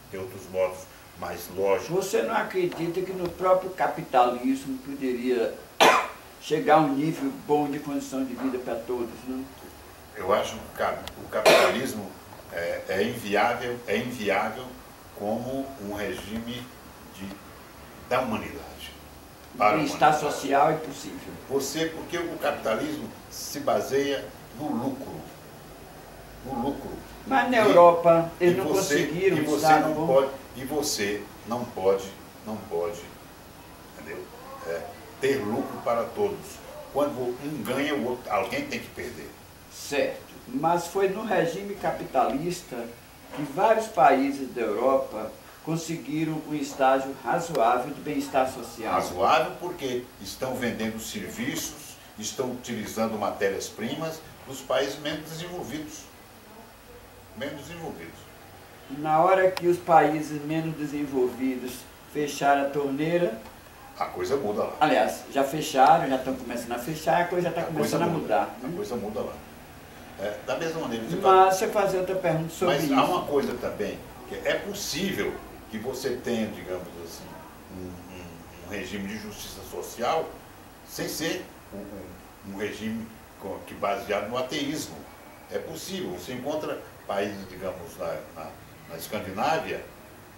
Tem outros modos mais lógicos. Você não acredita que no próprio capitalismo poderia chegar a um nível bom de condição de vida para todos, não? Eu acho que o capitalismo é inviável como um regime da humanidade. Bem-estar social é possível. Porque o capitalismo se baseia no lucro. Mas na Europa eles não conseguiram um Estado bom. E você não pode, entendeu? Ter lucro para todos. Quando um ganha, o outro, alguém tem que perder. Certo, mas foi no regime capitalista que vários países da Europa conseguiram um estágio razoável de bem-estar social. Razoável porque estão vendendo serviços, estão utilizando matérias-primas dos países menos desenvolvidos. Na hora que os países menos desenvolvidos fecharam a torneira, a coisa muda lá. Aliás, já fecharam, já estão começando a fechar, a coisa já está começando a mudar. A coisa muda lá. Da mesma maneira. Mas você fazer outra pergunta sobre isso. Mas há uma coisa também, que é possível que você tenha, digamos assim, um regime de justiça social sem ser um regime baseado no ateísmo. É possível. Você encontra países, digamos, na Escandinávia,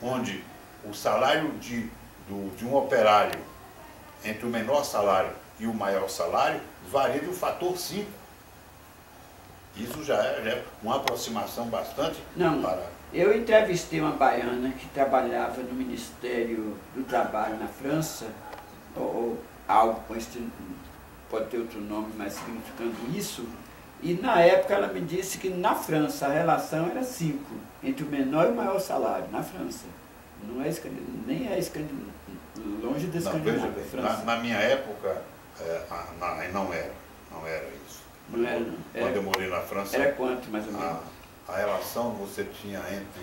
onde o salário de um operário entre o menor salário e o maior salário varia de um fator 5. Isso já é uma aproximação bastante para... Eu entrevistei uma baiana que trabalhava no Ministério do Trabalho na França, ou algo com esse, pode ter outro nome, mas significando isso, e na época ela me disse que na França a relação era 5, entre o menor e o maior salário, na França. Não é nem é longe da Escandinávia. Veja, na minha época não era isso. Não era, não. Quando eu morei na França... Era quanto, mais ou menos? A relação você tinha entre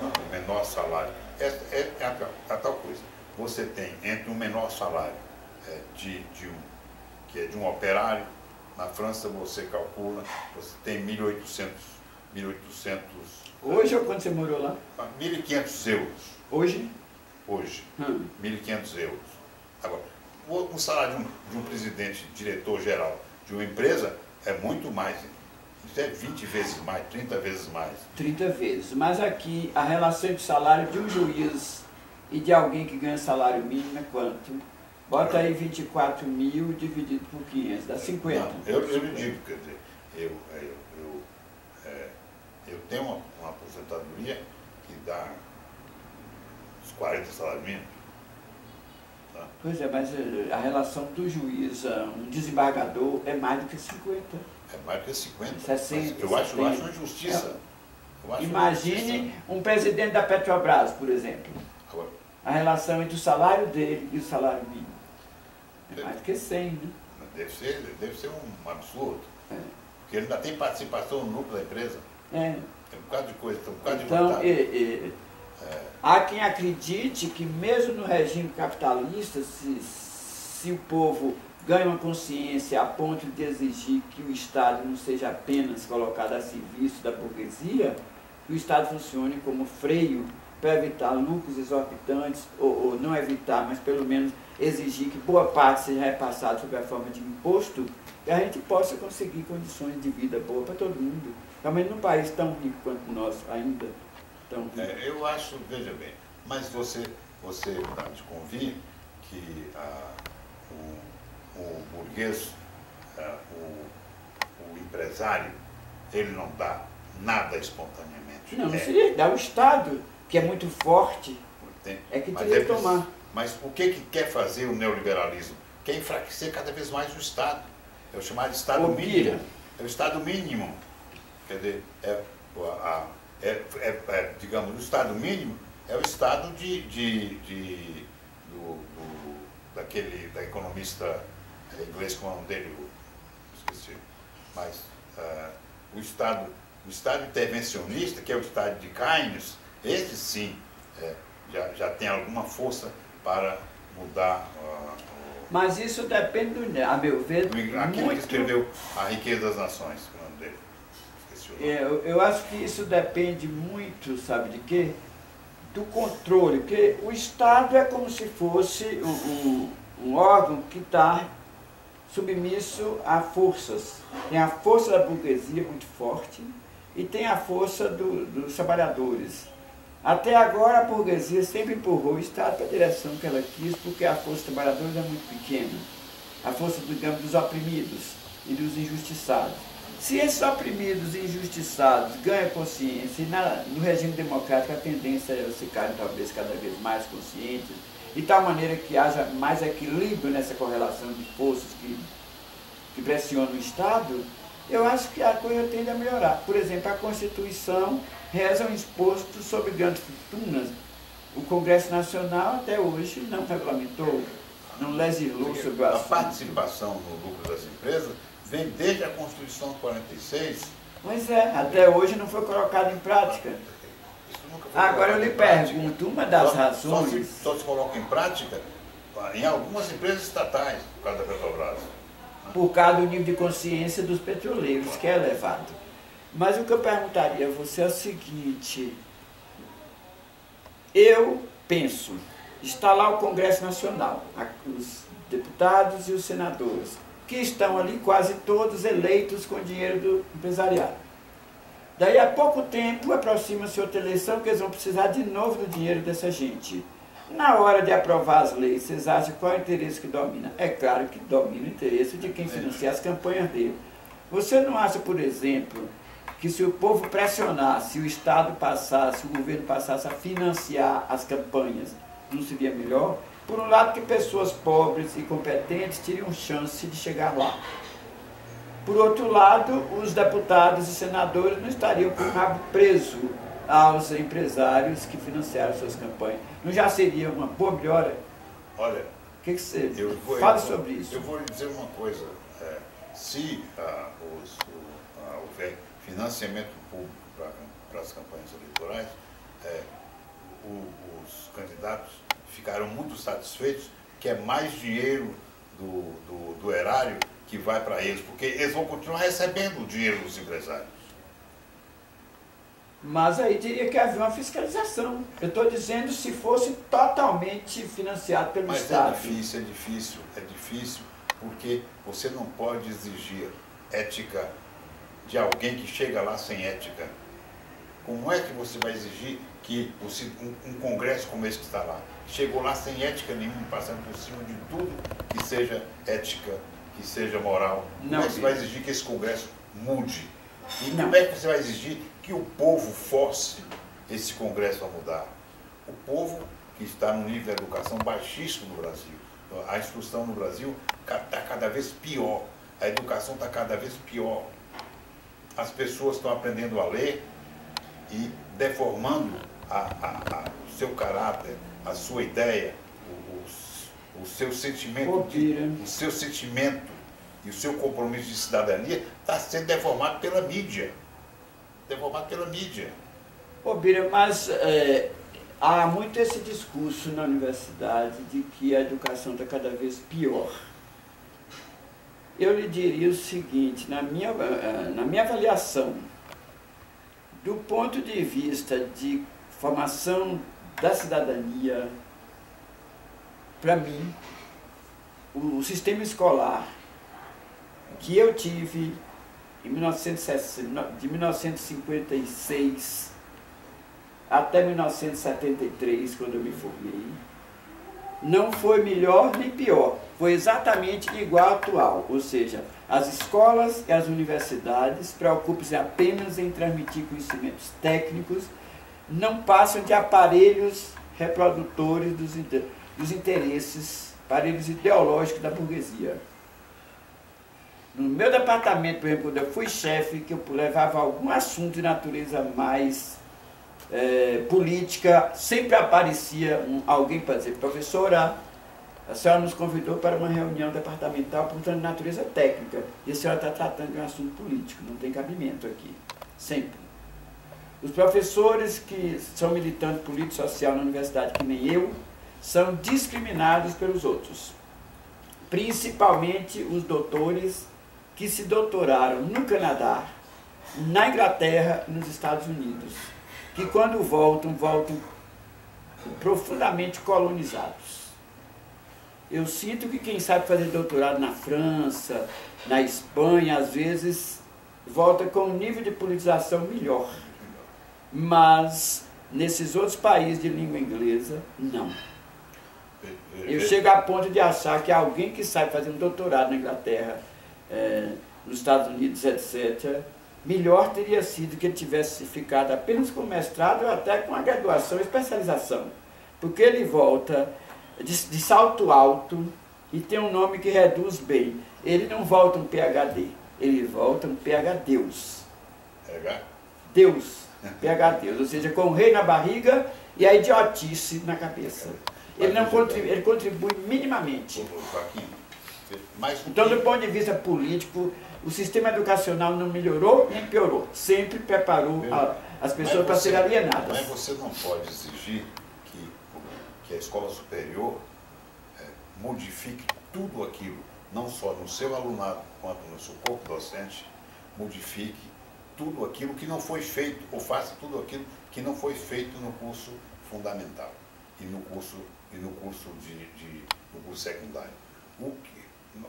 o menor salário... É a tal coisa. Você tem entre o menor salário que é de um operário, na França você calcula, você tem 1.800... Hoje ou quando você morou lá? 1.500 euros. Hoje? Hoje. 1.500 euros. Agora, o salário de um presidente, diretor-geral de uma empresa é muito mais. Isso é 20 vezes mais, 30 vezes mais. 30 vezes. Mas aqui a relação entre o salário de um juiz e de alguém que ganha salário mínimo é quanto? Bota aí 24 mil dividido por 500, dá 50. Não, eu lhe digo, quer dizer, eu tenho uma aposentadoria que dá uns 40 salários mínimos. Tá? Pois é, mas a relação do juiz a um desembargador é mais do que 50. É mais do que 50. 60, eu acho uma injustiça. Imagine um presidente da Petrobras, por exemplo. Agora, a relação entre o salário dele e o salário mínimo. É mais do que 100, né? Deve ser um absurdo. Porque ele ainda tem participação no lucro da empresa. Tem um bocado de coisa, tem um bocado de vantagem. Há quem acredite que mesmo no regime capitalista, se o povo ganha uma consciência a ponto de exigir que o Estado não seja apenas colocado a serviço da burguesia, que o Estado funcione como freio para evitar lucros exorbitantes, ou não evitar, mas pelo menos exigir que boa parte seja repassada sob a forma de imposto, que a gente possa conseguir condições de vida boa para todo mundo. Realmente num país tão rico quanto o nosso ainda. Eu acho, veja bem, mas você está de convir que o burguês, o empresário, ele não dá nada espontaneamente. Não seria dar o Estado, que é muito forte, é que teria que tomar. Mas o que quer fazer o neoliberalismo? Quer enfraquecer cada vez mais o Estado. É o chamado Estado mínimo. É o Estado mínimo. Quer dizer, digamos, o Estado mínimo é o Estado da economista em inglês com o nome dele, esqueci. Mas o Estado intervencionista, que é o Estado de Keynes, esse sim já tem alguma força para mudar. Mas isso depende, a meu ver, Aquele muito... que escreveu A Riqueza das Nações, que é o nome dele. Esqueci o nome. Eu acho que isso depende muito, sabe de quê? Do controle, porque o Estado é como se fosse um órgão que está submisso a forças. Tem a força da burguesia muito forte e tem a força dos trabalhadores. Até agora a burguesia sempre empurrou o Estado para a direção que ela quis, porque a força dos trabalhadores é muito pequena. A força, digamos, dos oprimidos e dos injustiçados. Se esses oprimidos e injustiçados ganham consciência, e no regime democrático a tendência é eles ficarem talvez cada vez mais conscientes, de tal maneira que haja mais equilíbrio nessa correlação de forças que pressionam o Estado, eu acho que a coisa tende a melhorar. Por exemplo, a Constituição reza um imposto sobre grandes fortunas. O Congresso Nacional até hoje não regulamentou, não legislou sobre o assunto. A participação no lucro das empresas vem desde a Constituição de 46. Pois é, até hoje não foi colocado em prática. Agora eu lhe pergunto, uma das razões... Só se coloca em prática em algumas empresas estatais, por causa da Petrobras. Por causa do nível de consciência dos petroleiros, que é elevado. Mas o que eu perguntaria a você é o seguinte: eu penso, está lá o Congresso Nacional, os deputados e os senadores, que estão ali quase todos eleitos com dinheiro do empresariado. Daí a pouco tempo aproxima-se outra eleição que eles vão precisar de novo do dinheiro dessa gente. Na hora de aprovar as leis, vocês acham qual é o interesse que domina? É claro que domina o interesse de quem financia as campanhas dele. Você não acha, por exemplo, que se o povo pressionasse, o Estado passasse, o governo passasse a financiar as campanhas, não seria melhor? Por um lado, que pessoas pobres e competentes teriam chance de chegar lá. Por outro lado, os deputados e senadores não estariam com o rabo preso aos empresários que financiaram suas campanhas. Não já seria uma boa melhora? Olha, o que você fala sobre isso? Eu vou lhe dizer uma coisa. Se houver financiamento público para as campanhas eleitorais, os candidatos ficaram muito satisfeitos que é mais dinheiro do erário que vai para eles, porque eles vão continuar recebendo o dinheiro dos empresários. Mas aí teria que haver uma fiscalização. Eu estou dizendo se fosse totalmente financiado pelo Estado. Mas é difícil, porque você não pode exigir ética de alguém que chega lá sem ética. Como é que você vai exigir que um congresso como esse que está lá, chegou lá sem ética nenhuma, passando por cima de tudo que seja ética, que seja moral? Como é que você vai exigir que esse congresso mude? E como é que você vai exigir que o povo force esse congresso a mudar? O povo que está no nível da educação baixíssimo no Brasil. A instrução no Brasil está cada vez pior. A educação está cada vez pior. As pessoas estão aprendendo a ler e deformando o seu caráter, a sua ideia, o seu sentimento, e o seu compromisso de cidadania está sendo deformado pela mídia. Ô, Bira, mas há muito esse discurso na universidade de que a educação está cada vez pior. Eu lhe diria o seguinte, na minha avaliação, do ponto de vista de formação da cidadania, para mim, o sistema escolar que eu tive de 1956 até 1973, quando eu me formei, não foi melhor nem pior, foi exatamente igual ao atual, ou seja, as escolas e as universidades preocupam-se apenas em transmitir conhecimentos técnicos, não passam de aparelhos reprodutores dos interesses, aparelhos ideológicos da burguesia. No meu departamento, por exemplo, quando eu fui chefe, que eu levava algum assunto de natureza mais política, sempre aparecia alguém para dizer: professora, a senhora nos convidou para uma reunião departamental, portanto, de natureza técnica. E a senhora está tratando de um assunto político, não tem cabimento aqui. Sempre. Os professores que são militantes político-social na universidade, que nem eu, são discriminados pelos outros. Principalmente os doutores que se doutoraram no Canadá, na Inglaterra e nos Estados Unidos, que quando voltam profundamente colonizados. Eu sinto que quem sabe fazer doutorado na França, na Espanha, às vezes volta com um nível de politização melhor. Mas nesses outros países de língua inglesa, não. Eu chego a ponto de achar que alguém que sai fazendo doutorado na Inglaterra, nos Estados Unidos, etc., melhor teria sido que ele tivesse ficado apenas com mestrado ou até com a graduação e especialização. Porque ele volta de salto alto e tem um nome que reduz bem. Ele não volta um PhD, ele volta um PhDeus. Deus, PhDeus, ou seja, com o rei na barriga e a idiotice na cabeça. Ele não contribui, ele contribui minimamente. Então, do ponto de vista político, o sistema educacional não melhorou nem piorou. Sempre preparou as pessoas para serem alienadas. Mas você não pode exigir que a escola superior modifique tudo aquilo, não só no seu alunado, quanto no seu corpo docente, modifique tudo aquilo que não foi feito, ou faça tudo aquilo que não foi feito no curso fundamental e no curso secundário.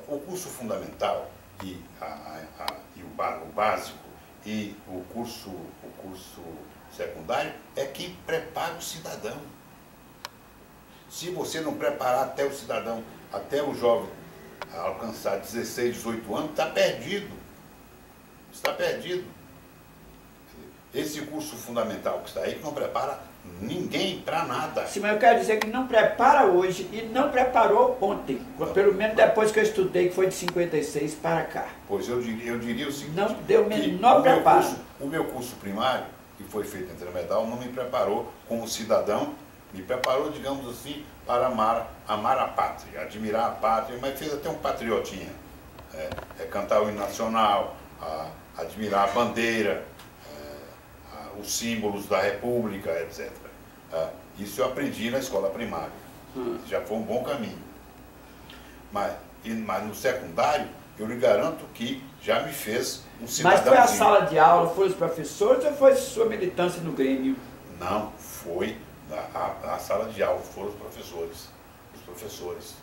O curso fundamental e o básico e o curso secundário é quem prepara o cidadão. Se você não preparar até o cidadão, até o jovem alcançar 16, 18 anos, está perdido. Está perdido. Esse curso fundamental que está aí, que não prepara ninguém para nada. Sim, mas eu quero dizer que não prepara hoje e não preparou ontem. Pelo menos depois que eu estudei, que foi de 56 para cá. Pois eu diria o seguinte. Não deu o menor preparo. O meu curso primário, que foi feito em Tremedal, não me preparou como cidadão, me preparou, digamos assim, para amar a pátria, admirar a pátria, mas fez até um patriotinha. Cantar o hino nacional, admirar a bandeira, os símbolos da República, etc. Isso eu aprendi na escola primária. Já foi um bom caminho. Mas no secundário, eu lhe garanto que já me fez um cidadãozinho. Mas foi a sala de aula, foi os professores ou foi sua militância no Grêmio? Não, foi a sala de aula, foram os professores. Os professores.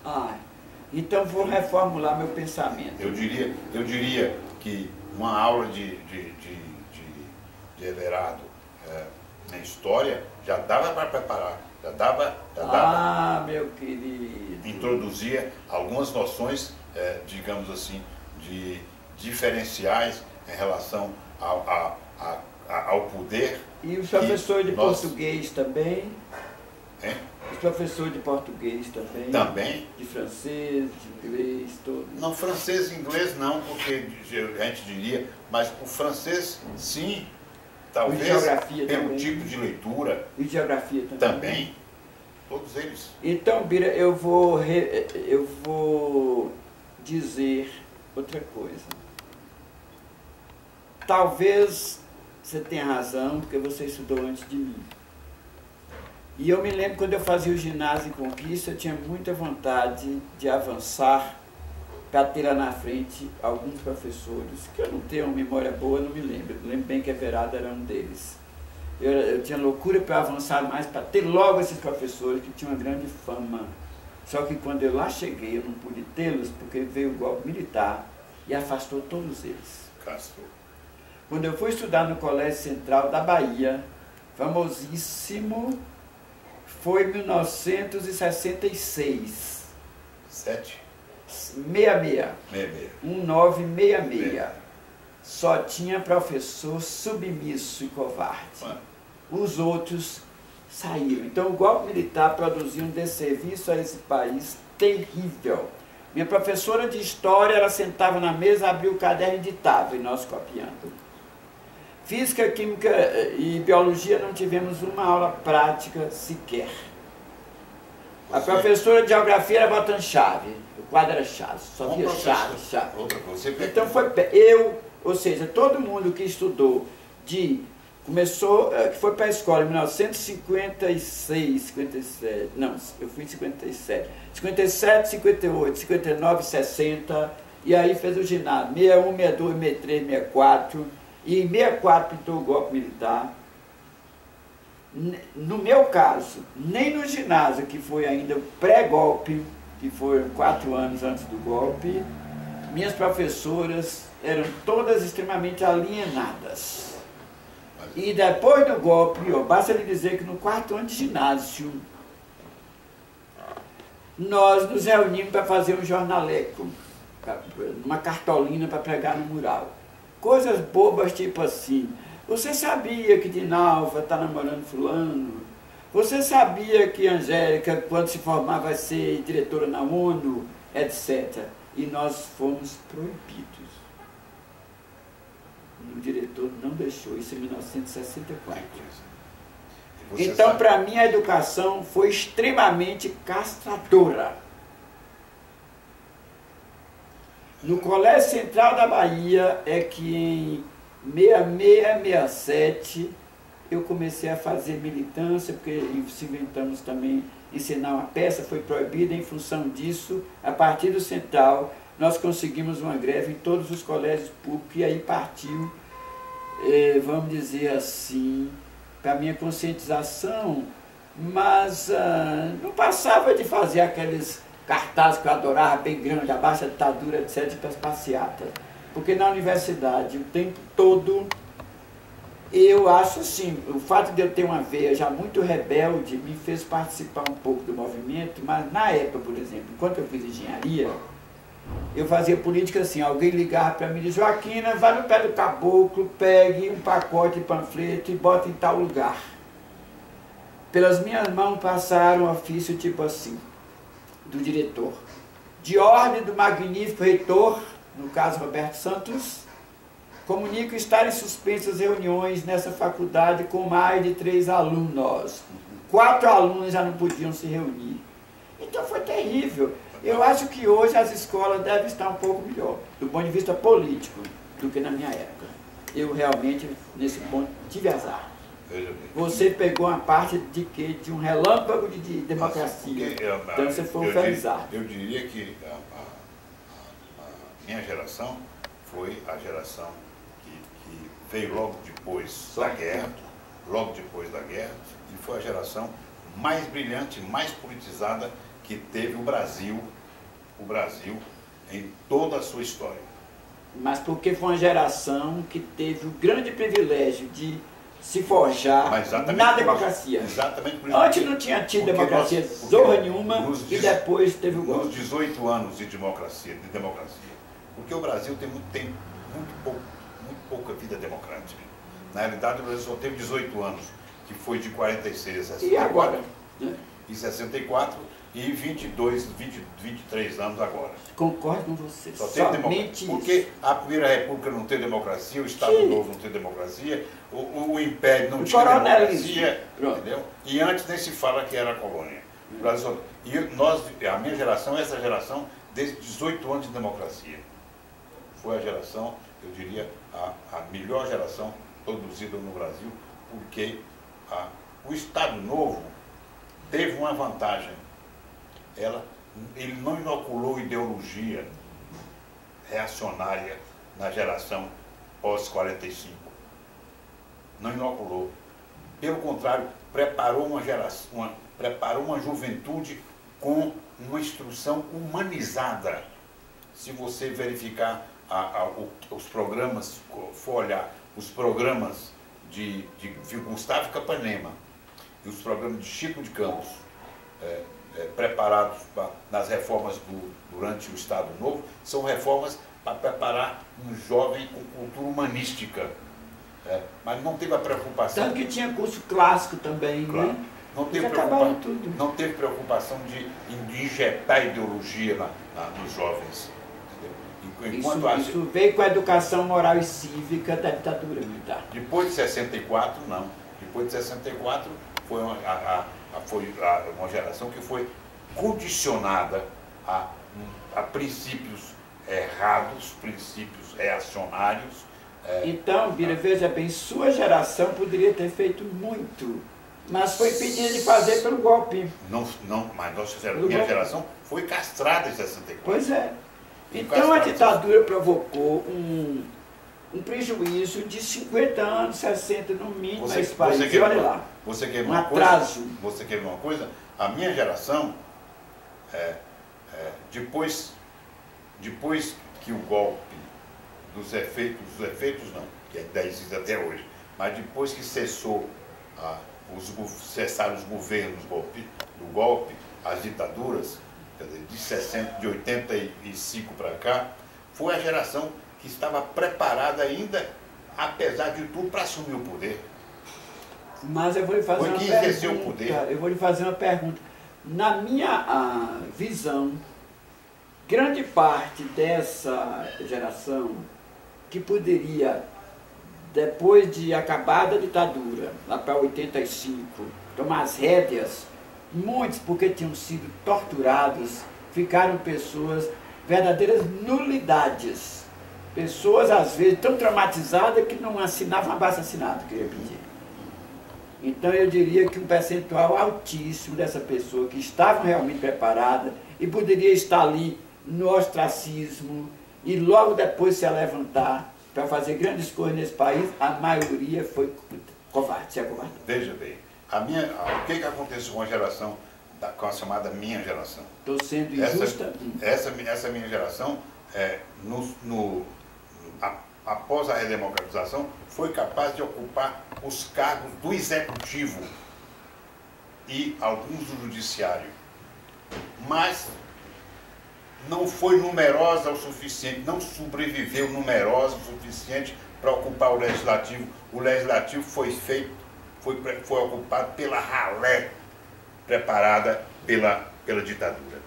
Então vou reformular meu pensamento. Eu diria que uma aula de Everardo na história já dava para preparar, já dava meu querido, introduzia algumas noções, digamos assim, de diferenciais em relação ao poder. E os professores de português também? Os professores de português também? Também. De francês, de inglês, todo? Não, francês e inglês não, porque a gente diria, mas o francês sim. Talvez pelo também. Tipo de leitura. E geografia também. Também. Todos eles. Então, Bira, eu vou dizer outra coisa. Talvez você tenha razão, porque você estudou antes de mim. E eu me lembro quando eu fazia o ginásio em Conquista, eu tinha muita vontade de avançar para ter lá na frente alguns professores, que eu não tenho uma memória boa, não me lembro. Eu lembro bem que Everardo era um deles. Eu tinha loucura para avançar mais, para ter logo esses professores que tinham uma grande fama. Só que quando eu lá cheguei, eu não pude tê-los, porque veio o golpe militar e afastou todos eles. Quando eu fui estudar no Colégio Central da Bahia, famosíssimo, foi em 1966. 1966. Só tinha professor submisso e covarde. Os outros saíram. Então o golpe militar produziu um desserviço a esse país terrível. Minha professora de história, ela sentava na mesa, abria o caderno e ditava, e nós copiando. Física, química e biologia não tivemos uma aula prática sequer. A professora de geografia era botando chave, o quadro era chave, só via chave. Então foi ou seja, todo mundo que estudou começou, que foi para a escola em 1956, 57, não, eu fui em 57, 57, 58, 59, 60, e aí fez o ginásio, 61, 62, 63, 64, e em 64 pintou o golpe militar. No meu caso, nem no ginásio, que foi ainda pré-golpe, que foi 4 anos antes do golpe, minhas professoras eram todas extremamente alienadas. E depois do golpe, basta lhe dizer que no 4º ano de ginásio, nós nos reunimos para fazer um jornaleco, uma cartolina para pregar no mural. Coisas bobas tipo assim: você sabia que Dinalva está namorando fulano? Você sabia que Angélica, quando se formar, vai ser diretora na ONU? Etc. E nós fomos proibidos. O diretor não deixou, isso em 1964. Então, para mim, a educação foi extremamente castradora. No Colégio Central da Bahia é que em 66, 67 eu comecei a fazer militância, porque inventamos também ensinar uma peça, foi proibida. Em função disso, a partir do Central, nós conseguimos uma greve em todos os colégios públicos, e aí partiu, vamos dizer assim, para a minha conscientização, mas não passava de fazer aqueles cartazes que eu adorava, bem grande, abaixo da ditadura, etc., de passeata. Porque na universidade, o tempo todo, eu acho assim, o fato de eu ter uma veia já muito rebelde me fez participar um pouco do movimento, mas na época, por exemplo, enquanto eu fiz engenharia, eu fazia política assim: alguém ligava para mim e dizia: Joaquina, vai no pé do caboclo, pegue um pacote de panfleto e bota em tal lugar. Pelas minhas mãos passaram um ofício tipo assim, do diretor: de ordem do magnífico reitor, no caso Roberto Santos, comunico estarem suspensas reuniões nessa faculdade com mais de 3 alunos. 4 alunos já não podiam se reunir. Então foi terrível. Eu acho que hoje as escolas devem estar um pouco melhor, do ponto de vista político, do que na minha época. Eu realmente, nesse ponto, tive azar. Você pegou uma parte de um relâmpago de democracia. Então você foi felizardo. Eu diria que a minha geração foi a geração que veio logo depois da guerra, e foi a geração mais brilhante, mais politizada que teve o Brasil em toda a sua história. Mas porque foi uma geração que teve o grande privilégio de se forjar na democracia. Exatamente por isso. Antes não tinha tido democracia zorra nenhuma, e depois teve o golpe. Nos 18 anos de democracia. Porque o Brasil tem muito pouca vida democrática. Na realidade, o Brasil só teve 18 anos, que foi de 46 a 64. E agora? Em 64 e 23 anos agora. Concordo com você. Só tem democracia. Porque a Primeira República não tem democracia, o Estado Novo não tem democracia, o Império não tinha democracia, entendeu? E antes nem se fala que era colônia. O Brasil, a minha geração, essa geração, desde 18 anos de democracia. Foi a geração, eu diria, a melhor geração produzida no Brasil, porque o Estado Novo teve uma vantagem. Ele não inoculou ideologia reacionária na geração pós-45. Não inoculou. Pelo contrário, preparou uma juventude com uma instrução humanizada. Se você verificar os programas, for olhar os programas de Gustavo Capanema e os programas de Chico de Campos, preparados nas reformas durante o Estado Novo, são reformas para preparar um jovem com cultura humanística. Mas não teve a preocupação... Tanto que tinha curso clássico também, claro, né? Não teve preocupação de injetar ideologia nos jovens. Isso veio com a educação moral e cívica da ditadura militar. Depois de 64, não. Depois de 64 foi uma geração que foi condicionada a princípios errados, princípios reacionários. Então, Bira, veja bem, sua geração poderia ter feito muito, mas foi impedida de fazer pelo golpe. Mas minha geração foi castrada em 64. Pois é. Então a ditadura provocou um prejuízo de 50 anos, 60 no mínimo nesse país. Olha lá. Você quer um atraso. Você quer uma coisa? A minha geração, depois que o golpe dos efeitos não, que ainda existe até hoje, mas depois que cessaram os governos do golpe, as ditaduras, quer dizer, de 85 para cá, foi a geração que estava preparada ainda, apesar de tudo, para assumir o poder. Mas eu vou lhe fazer uma pergunta. Eu vou lhe fazer uma pergunta. Na minha visão, grande parte dessa geração que poderia, depois de acabada a ditadura, lá para 85, tomar as rédeas, muitos, porque tinham sido torturados, ficaram pessoas, verdadeiras nulidades. Pessoas, às vezes, tão traumatizadas que não assinavam abaixo-assinado, queria pedir. Então, eu diria que um percentual altíssimo dessa pessoa que estavam realmente preparadas e poderia estar ali no ostracismo e logo depois se levantar para fazer grandes coisas nesse país, a maioria foi covarde, se acovardou. Veja bem, o que aconteceu com a geração, com a chamada minha geração? Estou sendo injusta? Essa minha geração, após a redemocratização, foi capaz de ocupar os cargos do executivo e alguns do judiciário. Mas não foi numerosa o suficiente, não sobreviveu numerosa o suficiente para ocupar o legislativo. O legislativo foi ocupado pela ralé preparada pela ditadura.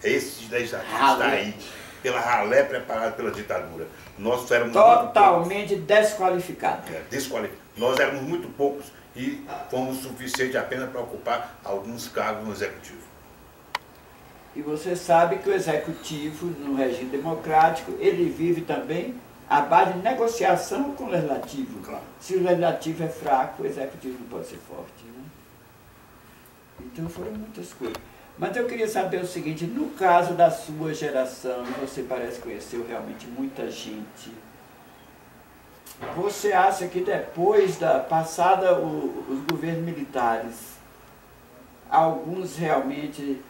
Esse legislativo está aí, pela ralé preparada pela ditadura. Nós éramos totalmente desqualificados. Nós éramos muito poucos e fomos suficientes apenas para ocupar alguns cargos no executivo. E você sabe que o executivo, no regime democrático, ele vive também à base de negociação com o legislativo. Claro. Se o legislativo é fraco, o executivo não pode ser forte, né? Então foram muitas coisas. Mas eu queria saber o seguinte, no caso da sua geração, você parece que conheceu realmente muita gente. Você acha que depois da passada os governos militares, alguns realmente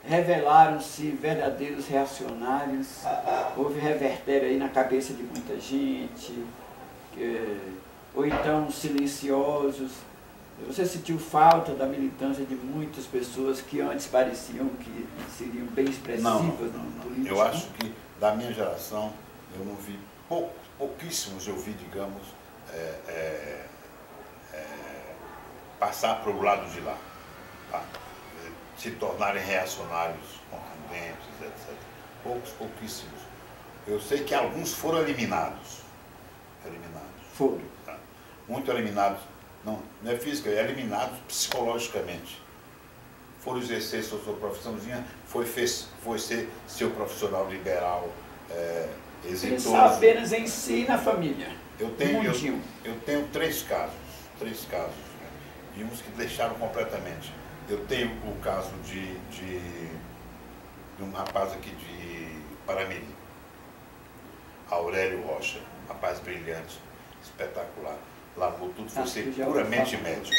revelaram-se verdadeiros reacionários? Houve revertério aí na cabeça de muita gente, ou então silenciosos? Você sentiu falta da militância de muitas pessoas que antes pareciam que seriam bem expressivas? Não. Eu acho que da minha geração eu não vi, pouquíssimos eu vi, digamos, passar para o lado de lá, tá? Se tornarem reacionários, contundentes, etc. Pouquíssimos. Eu sei que alguns foram eliminados. Foram. Tá? Muito eliminados. Não é física, é eliminados psicologicamente. Foram exercer sua profissãozinha, foi ser seu profissional liberal, exitoso. Pensar apenas em si e na família. Eu tenho três casos, né, de uns que deixaram completamente. Eu tenho o caso de um rapaz aqui de Paramirim, Aurélio Rocha, rapaz brilhante, espetacular. Largou tudo, foi ser puramente médico.